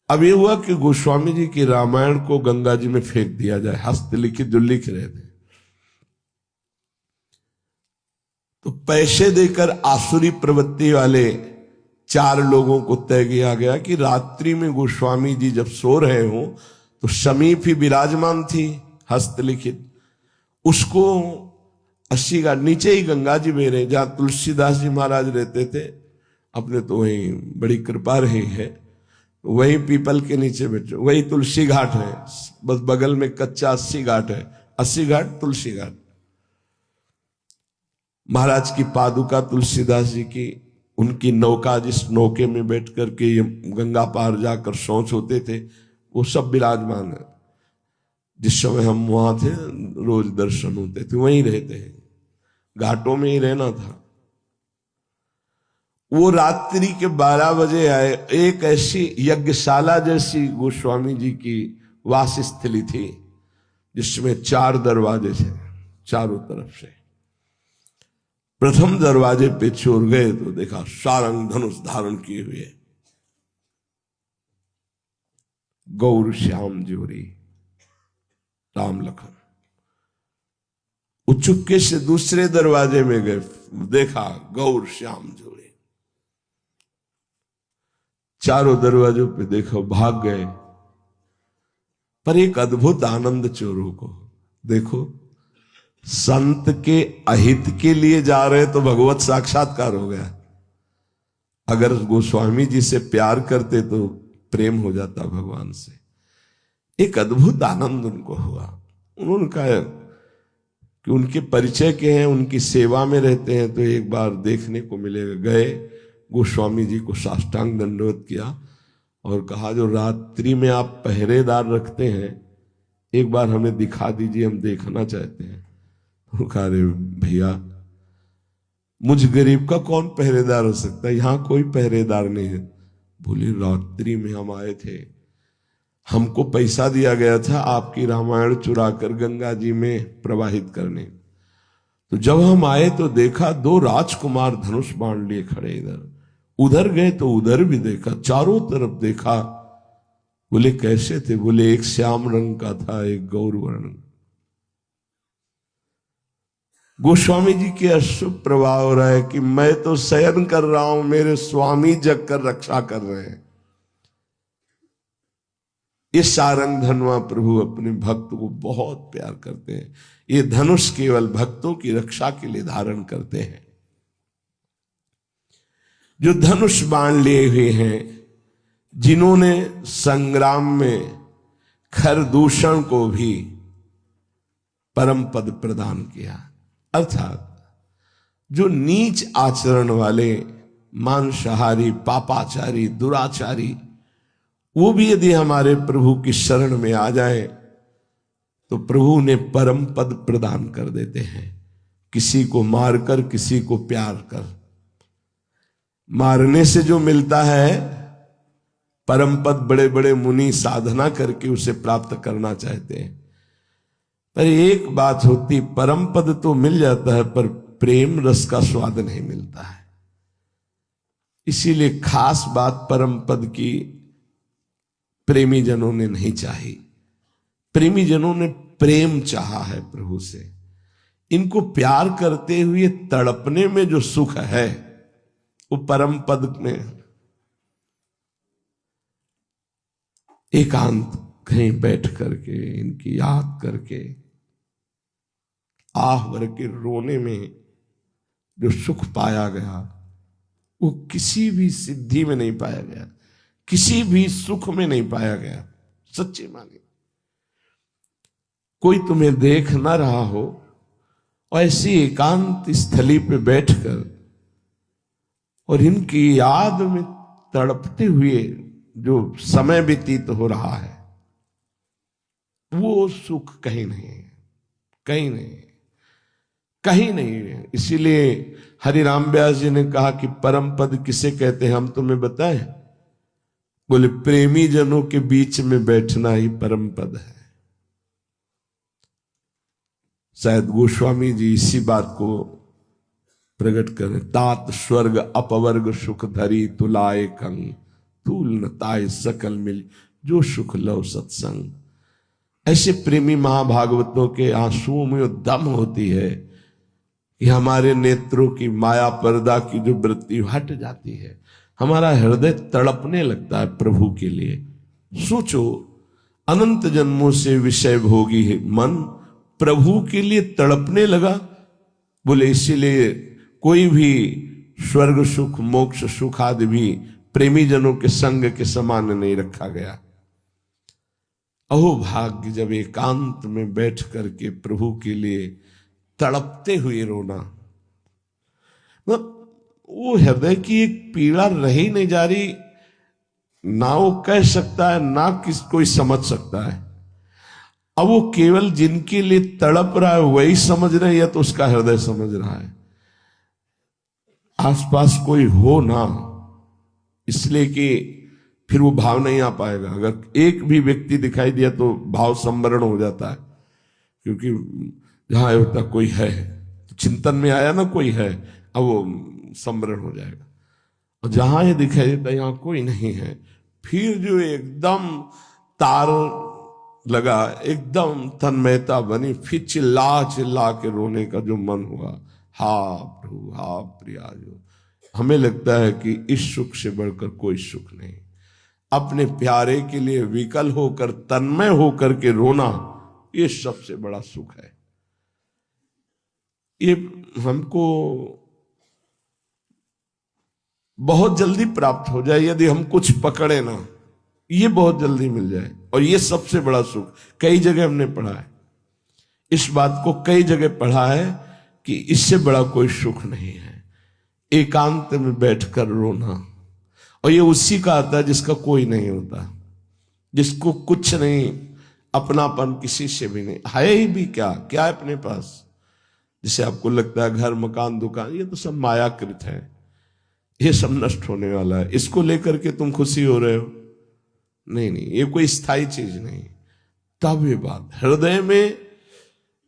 अब ये हुआ कि गोस्वामी जी की रामायण को गंगा जी में फेंक दिया जाए, हस्तलिखित जो लिख रहे थे। तो पैसे देकर आसुरी प्रवृत्ति वाले 4 लोगों को तय किया गया कि रात्रि में गोस्वामी जी जब सो रहे हो तो समीप ही विराजमान थी हस्तलिखित, उसको 80 घाट नीचे ही गंगा जी में रहे, जहां तुलसीदास जी महाराज रहते थे अपने, तो वही बड़ी कृपा रही है, वही पीपल के नीचे बैठे, वही तुलसी घाट है, बस बगल में कच्चा 80 घाट है, 80 घाट तुलसी घाट। महाराज की पादुका तुलसीदास जी की, उनकी नौका, जिस नौके में बैठ करके ये गंगा पार जाकर शौच होते थे, वो सब विराजमान है। जिस समय हम वहां थे रोज दर्शन होते थे, वहीं रहते हैं, घाटों में ही रहना था। वो रात्रि के 12 बजे आए। एक ऐसी यज्ञशाला जैसी गोस्वामी जी की वास स्थली थी जिसमें 4 दरवाजे थे चारों तरफ से। प्रथम दरवाजे पे चोर गए तो देखा सारंग धनुष धारण किए हुए गौर श्याम जोरी राम लखन। वो चुपके से दूसरे दरवाजे में गए, देखा गौर श्याम जोड़ी। चारों दरवाजों पे देखो, भाग गए। पर एक अद्भुत आनंद चोरों को, देखो संत के अहित के लिए जा रहे तो भगवत साक्षात्कार हो गया। अगर गोस्वामी जी से प्यार करते तो प्रेम हो जाता भगवान से। एक अद्भुत आनंद उनको हुआ। उन्होंने कहा कि उनके परिचय के हैं, उनकी सेवा में रहते हैं, तो एक बार देखने को मिलेगा। गए, गोस्वामी जी को साष्टांग दंडवत किया और कहा, जो रात्रि में आप पहरेदार रखते हैं एक बार हमें दिखा दीजिए, हम देखना चाहते हैं। तो कहा, अरे भैया, मुझ गरीब का कौन पहरेदार हो सकता है, यहां कोई पहरेदार नहीं है। बोले, रात्रि में हम आए थे, हमको पैसा दिया गया था आपकी रामायण चुरा कर गंगा जी में प्रवाहित करने। तो जब हम आए तो देखा 2 राजकुमार धनुष बाण लिए खड़े, इधर उधर गए तो उधर भी देखा, चारों तरफ देखा। बोले, कैसे थे? बोले, एक श्याम रंग का था, एक गौर वर्ण। गोस्वामी जी के अशुभ प्रभाव रहा है कि मैं तो शयन कर रहा हूं, मेरे स्वामी जग कर रक्षा कर रहे हैं। ये सारंग धनवा प्रभु अपने भक्त को बहुत प्यार करते हैं। ये धनुष केवल भक्तों की रक्षा के लिए धारण करते हैं। जो धनुष बाण लिए हुए हैं, जिन्होंने संग्राम में खरदूषण को भी परम पद प्रदान किया, अर्थात जो नीच आचरण वाले, मांसाहारी, पापाचारी, दुराचारी, वो भी यदि हमारे प्रभु की शरण में आ जाए तो प्रभु उन्हें परम पद प्रदान कर देते हैं। किसी को मारकर, किसी को प्यार कर। मारने से जो मिलता है परम पद, बड़े बड़े मुनि साधना करके उसे प्राप्त करना चाहते हैं। पर एक बात होती, परम पद तो मिल जाता है पर प्रेम रस का स्वाद नहीं मिलता है। इसीलिए खास बात परम पद की प्रेमी जनों ने नहीं चाही। प्रेमी जनों ने प्रेम चाहा है प्रभु से। इनको प्यार करते हुए तड़पने में जो सुख है वो परम पद में एकांत कहीं बैठ करके इनकी याद करके आह भर के रोने में जो सुख पाया गया वो किसी भी सिद्धि में नहीं पाया गया, किसी भी सुख में नहीं पाया गया। सच्चे माने कोई तुम्हें देख ना रहा हो और ऐसी एकांत स्थली पे बैठकर और इनकी याद में तड़पते हुए जो समय व्यतीत हो रहा है, वो सुख कहीं नहीं, कहीं नहीं। कहीं नहीं है। इसीलिए हरिराम व्यास जी ने कहा कि परम पद किसे कहते हैं, हम तुम्हें बताएं? बोले प्रेमी जनों के बीच में बैठना ही परम पद है। शायद गोस्वामी जी इसी बात को प्रकट करें। तात स्वर्ग अपवर्ग सुख धरी तुलाए कंग, तूल न ताए सकल मिल जो सुख लव सत्संग। ऐसे प्रेमी महाभागवतों के आंसुओं में दम होती है कि हमारे नेत्रों की माया पर्दा की जो वृत्ति हट जाती है, हमारा हृदय तड़पने लगता है प्रभु के लिए। सोचो, अनंत जन्मों से विषय भोगी है मन, प्रभु के लिए तड़पने लगा। बोले इसीलिए कोई भी स्वर्ग सुख मोक्ष सुख आदि भी प्रेमी जनों के संग के समान नहीं रखा गया। अहो भाग्य जब एकांत में बैठ करके प्रभु के लिए तड़पते हुए रोना, मतलब वो हृदय की एक पीड़ा रही नहीं जा रही, ना वो कह सकता है ना किस कोई समझ सकता है। अब वो केवल जिनके लिए तड़प रहा है वही समझ रहे, या तो उसका हृदय समझ रहा है। आसपास कोई हो ना, इसलिए कि फिर वो भाव नहीं आ पाएगा। अगर एक भी व्यक्ति दिखाई दिया तो भाव संवरण हो जाता है, क्योंकि जहां होता कोई है तो चिंतन में आया ना कोई है, अब वो संवरण हो जाएगा। और जहां ये दिखाई देता है यहां कोई नहीं है, फिर जो एकदम तार लगा, एकदम तन्मयता बनी, फिर चिल्ला चिल्ला के रोने का जो मन हुआ, हा प्रभु हा प्रिया। जो हमें लगता है कि इस सुख से बढ़कर कोई सुख नहीं। अपने प्यारे के लिए विकल होकर तन्मय होकर के रोना, ये सबसे बड़ा सुख है। ये हमको बहुत जल्दी प्राप्त हो जाए यदि हम कुछ पकड़े ना, ये बहुत जल्दी मिल जाए। और ये सबसे बड़ा सुख, कई जगह हमने पढ़ा है इस बात को, कई जगह पढ़ा है कि इससे बड़ा कोई सुख नहीं है, एकांत में बैठकर रोना। और ये उसी का आता है जिसका कोई नहीं होता, जिसको कुछ नहीं, अपनापन किसी से भी नहीं है ही भी, क्या क्या है अपने पास। जिसे आपको लगता है घर मकान दुकान ये तो सब मायाकृत है, ये सब नष्ट होने वाला है, इसको लेकर के तुम खुशी हो रहे हो? नहीं नहीं, ये कोई स्थायी चीज नहीं। तब ये बात हृदय में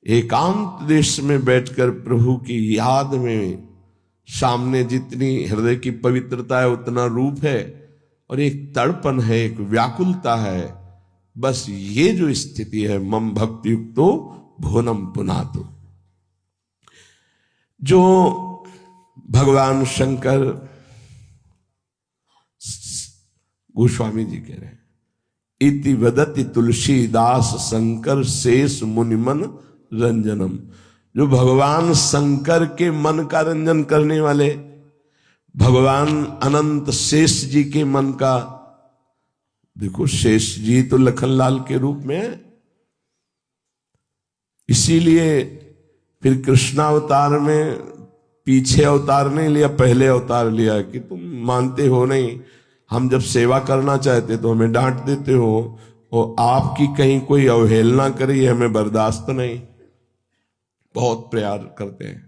एकांत देश में बैठकर प्रभु की याद में, सामने जितनी हृदय की पवित्रता है उतना रूप है, और एक तड़पन है, एक व्याकुलता है। बस ये जो स्थिति है, मम भक्ति युक्तो भुवनम पुनातु, जो भगवान शंकर, गोस्वामी जी कह रहे हैं, इति वदति तुलसीदास शंकर शेष मुनिमन रंजनम। जो भगवान शंकर के मन का रंजन करने वाले, भगवान अनंत शेष जी के मन का। देखो शेष जी तो लखनलाल के रूप में है, इसीलिए फिर कृष्णावतार में पीछे अवतार नहीं लिया, पहले अवतार लिया कि तुम मानते हो नहीं, हम जब सेवा करना चाहते तो हमें डांट देते हो, और आपकी कहीं कोई अवहेलना करी हमें बर्दाश्त नहीं। बहुत प्यार करते हैं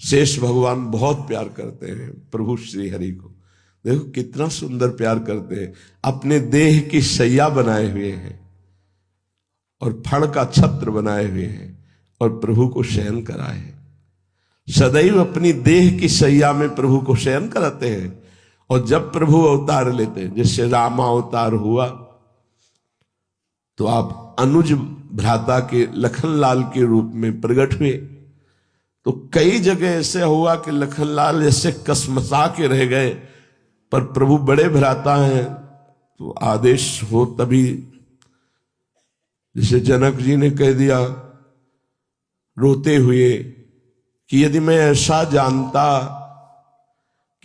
शेष भगवान, बहुत प्यार करते हैं प्रभु श्री हरि को। देखो कितना सुंदर प्यार करते हैं, अपने देह की शैया बनाए हुए हैं और फण का छत्र बनाए हुए हैं, और प्रभु को शयन कराए हैं। सदैव अपनी देह की शैया में प्रभु को शयन कराते हैं। और जब प्रभु अवतार लेते हैं, जैसे रामा अवतार हुआ, तो आप अनुज भ्राता के लखनलाल के रूप में प्रकट हुए। तो कई जगह ऐसे हुआ कि लखनलाल जैसे कसमसा के रह गए, पर प्रभु बड़े भ्राता हैं तो आदेश हो तभी। जैसे जनक जी ने कह दिया रोते हुए कि यदि मैं ऐसा जानता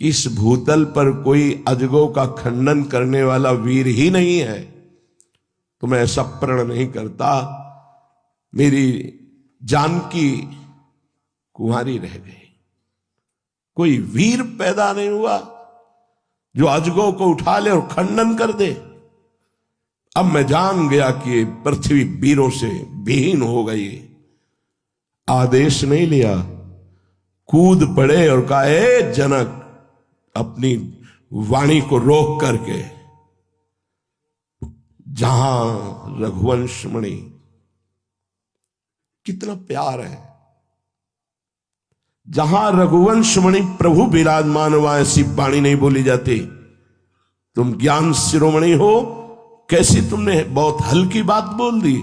कि इस भूतल पर कोई अजगों का खंडन करने वाला वीर ही नहीं है तो मैं ऐसा प्रण नहीं करता। मेरी जानकी कुंवारी रह गई, कोई वीर पैदा नहीं हुआ जो अजगों को उठा ले और खंडन कर दे। अब मैं जान गया कि पृथ्वी वीरों से विहीन हो गई, आदेश नहीं लिया, कूद पड़े और कहा, ए जनक, अपनी वाणी को रोक करके, जहां रघुवंश मणि, कितना प्यार है, जहां रघुवंश मणि प्रभु विराजमान हुआ, ऐसी वाणी नहीं बोली जाती। तुम ज्ञान शिरोमणि हो, कैसी तुमने बहुत हल्की बात बोल दी,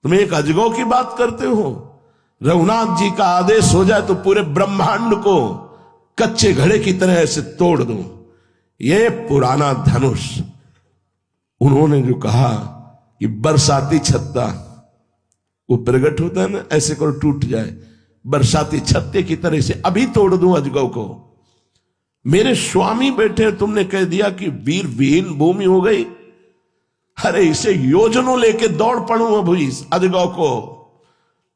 तुम एक अजगौ की बात करते हो। रघुनाथ जी का आदेश हो जाए तो पूरे ब्रह्मांड को कच्चे घड़े की तरह ऐसे तोड़ दो। ये पुराना धनुष, उन्होंने जो कहा कि बरसाती छत्ता, वो प्रकट होता है ना, ऐसे करो टूट जाए, बरसाती छत्ते की तरह से अभी तोड़ दूं अजगौ को। मेरे स्वामी बैठे, तुमने कह दिया कि वीर विहीन भूमि हो गई। अरे इसे योजनों लेके दौड़ पड़ू अब इस अजगौ को।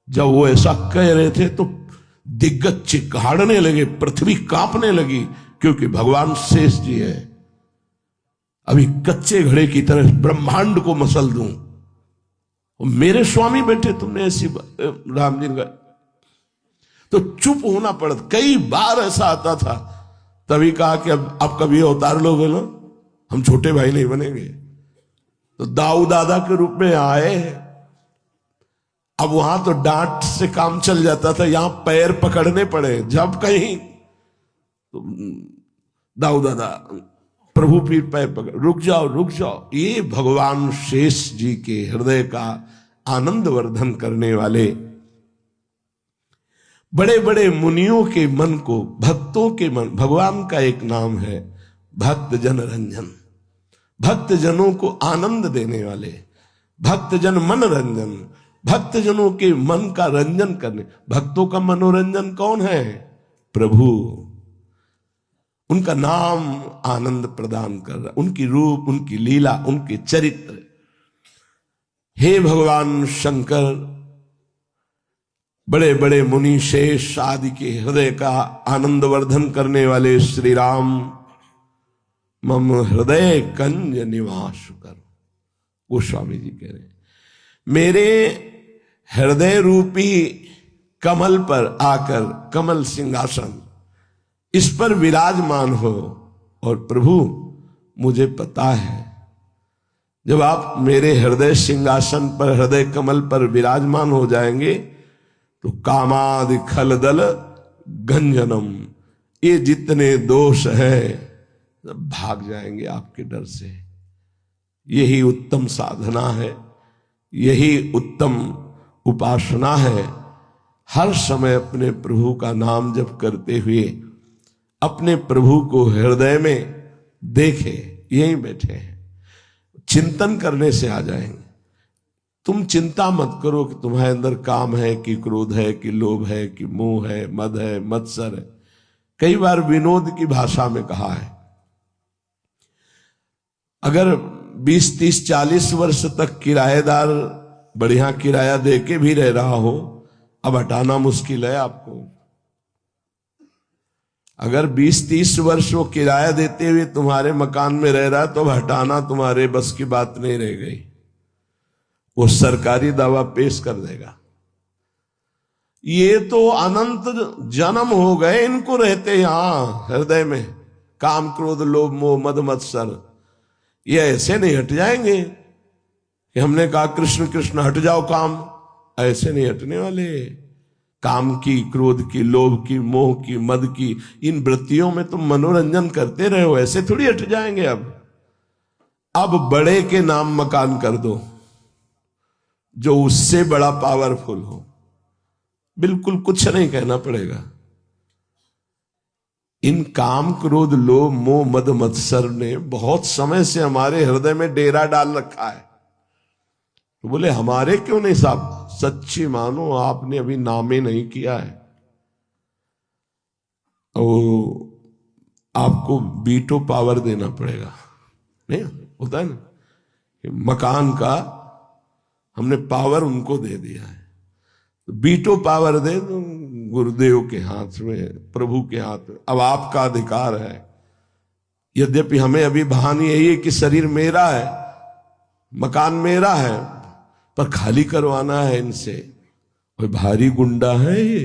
जब वो ऐसा कह रहे थे तो दिग्गज चिकाड़ने लगे, पृथ्वी कांपने लगी, क्योंकि भगवान शेष जी है। अभी कच्चे घड़े की तरह ब्रह्मांड को मसल दूं। मेरे स्वामी बैठे, तुमने ऐसी राम जी का, तो चुप होना पड़ता। कई बार ऐसा आता था, तभी कहा कि अब कभी अवतार लोगे ना, हम छोटे भाई नहीं बनेंगे। तो दाऊ दादा के रूप में आए। अब वहां तो डांट से काम चल जाता था, यहां पैर पकड़ने पड़े। जब कहीं तो दाऊ दादा, प्रभु फिर पैर पकड़, रुक जाओ रुक जाओ। ये भगवान शेष जी के हृदय का आनंद वर्धन करने वाले, बड़े बड़े मुनियों के मन को, भक्तों के मन, भगवान का एक नाम है भक्त जन रंजन, भक्त जनों को आनंद देने वाले, भक्त जन मन रंजन, भक्त जनों के मन का रंजन करने। भक्तों का मनोरंजन कौन है? प्रभु। उनका नाम आनंद प्रदान कर रहा, उनकी रूप, उनकी लीला, उनके चरित्र। हे भगवान शंकर, बड़े बड़े मुनि शेष आदि के हृदय का आनंद वर्धन करने वाले श्री राम, मम हृदय कंज निवास कर। गोस्वामी जी कह रहे हैं, मेरे हृदय रूपी कमल पर आकर, कमल सिंहासन, इस पर विराजमान हो। और प्रभु मुझे पता है, जब आप मेरे हृदय सिंहासन पर, हृदय कमल पर विराजमान हो जाएंगे तो कामादि खलदल गंजनम, ये जितने दोष हैं भाग जाएंगे आपके डर से। यही उत्तम साधना है, यही उत्तम उपासना है। हर समय अपने प्रभु का नाम जप करते हुए अपने प्रभु को हृदय में देखे, यहीं बैठे हैं, चिंतन करने से आ जाएंगे। तुम चिंता मत करो कि तुम्हारे अंदर काम है कि क्रोध है कि लोभ है कि मोह है, मद है, मत्सर है। कई बार विनोद की भाषा में कहा है, अगर 20, 30, 40 वर्ष तक किराएदार बढ़िया किराया देके भी रह रहा हो, अब हटाना मुश्किल है आपको। अगर 20, 30 वर्ष वो किराया देते हुए तुम्हारे मकान में रह रहा है, तो अब हटाना तुम्हारे बस की बात नहीं रह गई। वो सरकारी दावा पेश कर देगा। ये तो अनंत जन्म हो गए इनको रहते यहां हृदय में, काम क्रोध लोभ मोह मद मत्सर, ये ऐसे नहीं हट जाएंगे कि हमने कहा कृष्ण कृष्ण हट जाओ काम, ऐसे नहीं हटने वाले। काम की, क्रोध की, लोभ की, मोह की, मद की, इन वृत्तियों में तुम मनोरंजन करते रहे हो, ऐसे थोड़ी हट जाएंगे। अब बड़े के नाम मकान कर दो जो उससे बड़ा पावरफुल हो, बिल्कुल कुछ नहीं कहना पड़ेगा। इन काम क्रोध लोभ मोह मद मत्सर ने बहुत समय से हमारे हृदय में डेरा डाल रखा है। तो बोले हमारे क्यों नहीं साहब? सच्ची मानो आपने अभी नामे नहीं किया है, तो आपको बीटो पावर देना पड़ेगा। नहीं होता है ना, मकान का हमने पावर उनको दे दिया है, तो बीटो पावर दे दो गुरुदेव के हाथ में, प्रभु के हाथ में। अब आपका अधिकार है। यद्यपि हमें अभी भान यही है कि शरीर मेरा है, मकान मेरा है, पर खाली करवाना है इनसे, कोई भारी गुंडा है ये?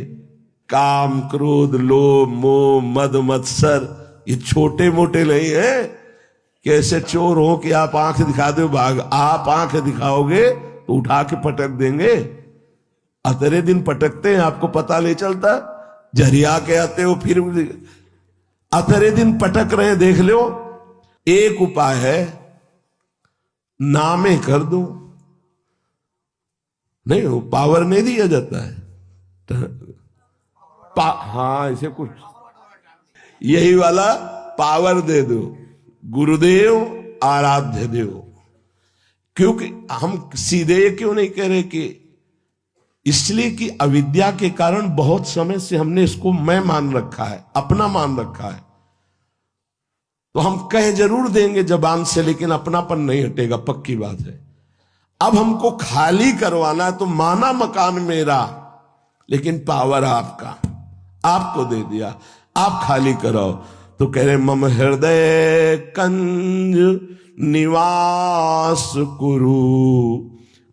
काम क्रोध लोभ मोह मद मत्सर ये छोटे मोटे नहीं है। कैसे चोर हो कि आप आंख दिखा दो भाग, आप आंख दिखाओगे तो उठा के पटक देंगे। अतरे दिन पटकते हैं, आपको पता नहीं चलता। जरिया के आते हो फिर अतरे दिन पटक रहे हैं, देख लो। एक उपाय है, नामे कर दो। नहीं वो पावर नहीं दिया जाता है। हाँ ऐसे कुछ यही वाला पावर दे दो, गुरुदेव आराध्य देव। क्योंकि हम सीधे क्यों नहीं कह रहे कि इसलिए कि अविद्या के कारण बहुत समय से हमने इसको मैं मान रखा है, अपना मान रखा है। तो हम कह जरूर देंगे जबान से, लेकिन अपनापन नहीं हटेगा, पक्की बात है। अब हमको खाली करवाना है, तो माना मकान मेरा, लेकिन पावर आपका, आपको दे दिया, आप खाली कराओ। तो कह रहे मम हृदय कंज निवास कुरु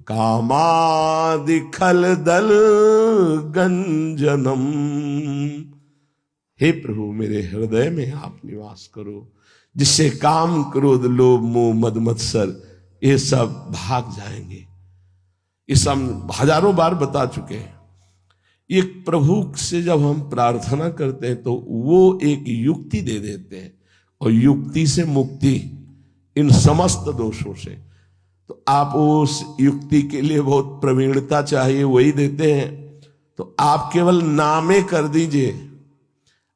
कामादि खल दल गंजनम। हे प्रभु मेरे हृदय में आप निवास करो, जिससे काम क्रोध लोभ मोह मद मत्सर ये सब भाग जाएंगे। इस हम हजारों बार बता चुके हैं। ये प्रभु से जब हम प्रार्थना करते हैं तो वो एक युक्ति दे देते हैं, और युक्ति से मुक्ति इन समस्त दोषों से। तो आप उस युक्ति के लिए बहुत प्रवीणता चाहिए, वही देते हैं। तो आप केवल नामे कर दीजिए,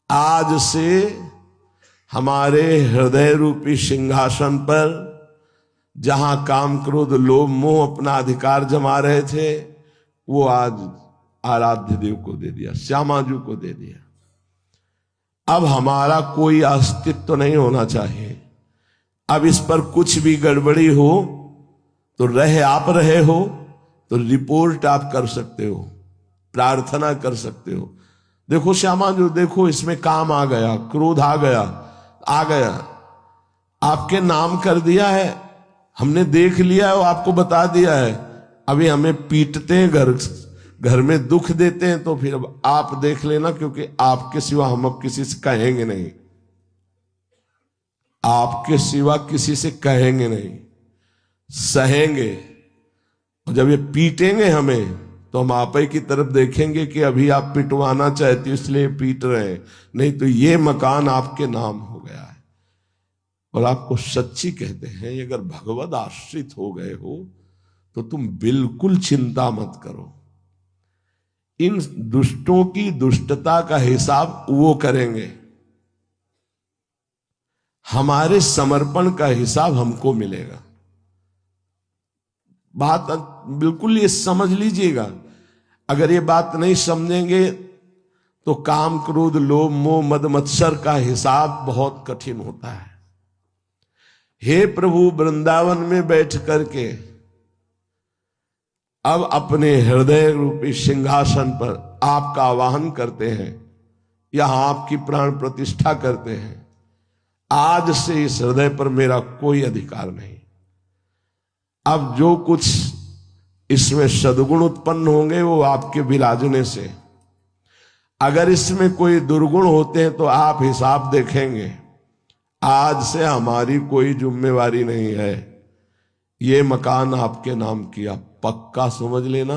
आज से हमारे हृदय रूपी सिंहासन पर जहां काम क्रोध लोभ मोह अपना अधिकार जमा रहे थे, वो आज आराध्य देव को दे दिया, श्यामाजू को दे दिया। अब हमारा कोई अस्तित्व नहीं होना चाहिए। अब इस पर कुछ भी गड़बड़ी हो तो आप रहे हो तो रिपोर्ट आप कर सकते हो, प्रार्थना कर सकते हो। देखो श्यामाजू, देखो इसमें काम आ गया, क्रोध आ गया, आपके नाम कर दिया है, हमने देख लिया है, वो आपको बता दिया है। अभी हमें पीटते हैं, घर में दुख देते हैं, तो फिर अब आप देख लेना, क्योंकि आपके सिवा हम अब किसी से कहेंगे नहीं, आपके सिवा किसी से कहेंगे नहीं, सहेंगे। और जब ये पीटेंगे हमें तो हम आप ही की तरफ देखेंगे कि अभी आप पिटवाना चाहते हो इसलिए पीट रहे हैं, नहीं तो ये मकान आपके नाम हो गया है। और आपको सच्ची कहते हैं, अगर भगवद आश्रित हो गए हो तो तुम बिल्कुल चिंता मत करो। इन दुष्टों की दुष्टता का हिसाब वो करेंगे, हमारे समर्पण का हिसाब हमको मिलेगा। बात बिल्कुल ये समझ लीजिएगा। अगर ये बात नहीं समझेंगे तो काम क्रोध लोभ मोह मद मत्सर का हिसाब बहुत कठिन होता है। हे प्रभु, वृंदावन में बैठ करके अब अपने हृदय रूपी सिंहासन पर आपका आवाहन करते हैं, यहां आपकी प्राण प्रतिष्ठा करते हैं। आज से इस हृदय पर मेरा कोई अधिकार नहीं। अब जो कुछ इसमें सद्गुण उत्पन्न होंगे वो आपके विराजने से, अगर इसमें कोई दुर्गुण होते हैं तो आप हिसाब देखेंगे। आज से हमारी कोई जिम्मेवारी नहीं है, ये मकान आपके नाम किया, पक्का समझ लेना।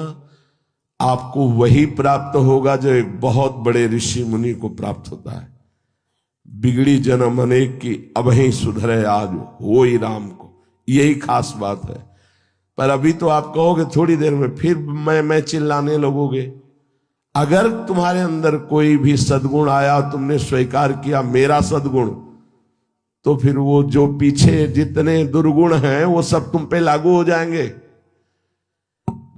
आपको वही प्राप्त होगा जो एक बहुत बड़े ऋषि मुनि को प्राप्त होता है। बिगड़ी जन्म अनेक की अबहीं सुधरे आज हो ही राम को, यही खास बात है। पर अभी तो आप कहोगे थोड़ी देर में फिर मैं चिल्लाने लगोगे। अगर तुम्हारे अंदर कोई भी सद्गुण आया, तुमने स्वीकार किया मेरा सद्गुण, तो फिर वो जो पीछे जितने दुर्गुण हैं वो सब तुम पे लागू हो जाएंगे।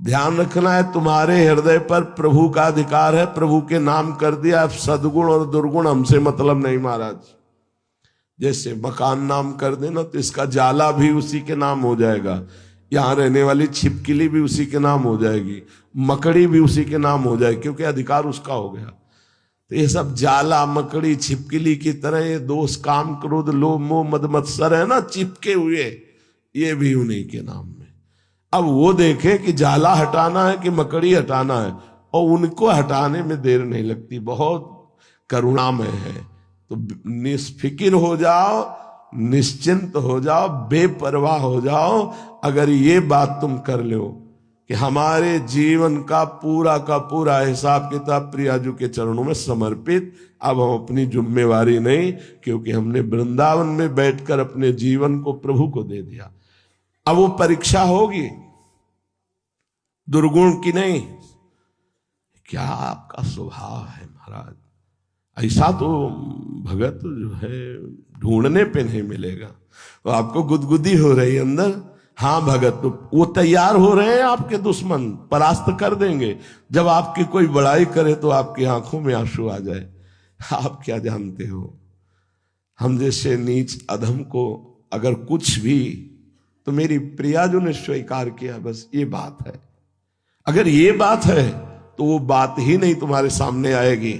ध्यान रखना है, तुम्हारे हृदय पर प्रभु का अधिकार है, प्रभु के नाम कर दिया। अब सद्गुण और दुर्गुण हमसे मतलब नहीं महाराज। जैसे मकान नाम कर देना तो इसका जाला भी उसी के नाम हो जाएगा, यहां रहने वाली छिपकली भी उसी के नाम हो जाएगी, मकड़ी भी उसी के नाम हो जाएगी, क्योंकि अधिकार उसका हो गया। तो ये सब जाला मकड़ी छिपकली की तरह ये दोष काम क्रोध लोभ मोह मद मत्सर है ना, चिपके हुए, ये भी उन्हीं के नाम में। अब वो देखे कि जाला हटाना है कि मकड़ी हटाना है, और उनको हटाने में देर नहीं लगती, बहुत करुणामय है। तो निष्फिकिर हो जाओ, निश्चिंत हो जाओ, बेपरवाह हो जाओ। अगर ये बात तुम कर लो कि हमारे जीवन का पूरा हिसाब किताब प्रियाजू के चरणों में समर्पित, अब हम अपनी जिम्मेवारी नहीं, क्योंकि हमने वृंदावन में बैठकर अपने जीवन को प्रभु को दे दिया। अब वो परीक्षा होगी दुर्गुण की नहीं। क्या आपका स्वभाव है महाराज, ऐसा तो भगत जो है ढूंढने पे नहीं मिलेगा। तो आपको गुदगुदी हो रही अंदर, हाँ भगत, तो वो तैयार हो रहे हैं आपके दुश्मन, परास्त कर देंगे। जब आपकी कोई बड़ाई करे तो आपकी आंखों में आंसू आ जाए। आप क्या जानते हो, हम जैसे नीच अधम को अगर कुछ भी, तो मेरी प्रियाजू ने स्वीकार किया, बस ये बात है। अगर ये बात है तो वो बात ही नहीं तुम्हारे सामने आएगी।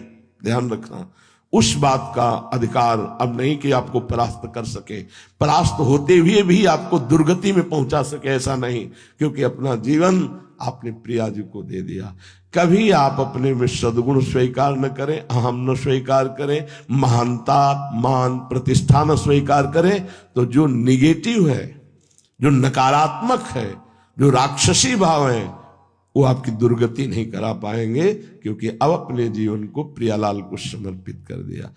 ध्यान रखना, उस बात का अधिकार अब नहीं कि आपको परास्त कर सके, परास्त होते हुए भी आपको दुर्गति में पहुंचा सके, ऐसा नहीं, क्योंकि अपना जीवन आपने प्रिया जी को दे दिया। कभी आप अपने में सद्गुण स्वीकार न करें, अहम न स्वीकार करें, महानता मान प्रतिष्ठा न स्वीकार करें, तो जो निगेटिव है, जो नकारात्मक है, जो राक्षसी भाव है, वो आपकी दुर्गति नहीं करा पाएंगे, क्योंकि अब अपने जीवन को प्रियालाल को समर्पित कर दिया।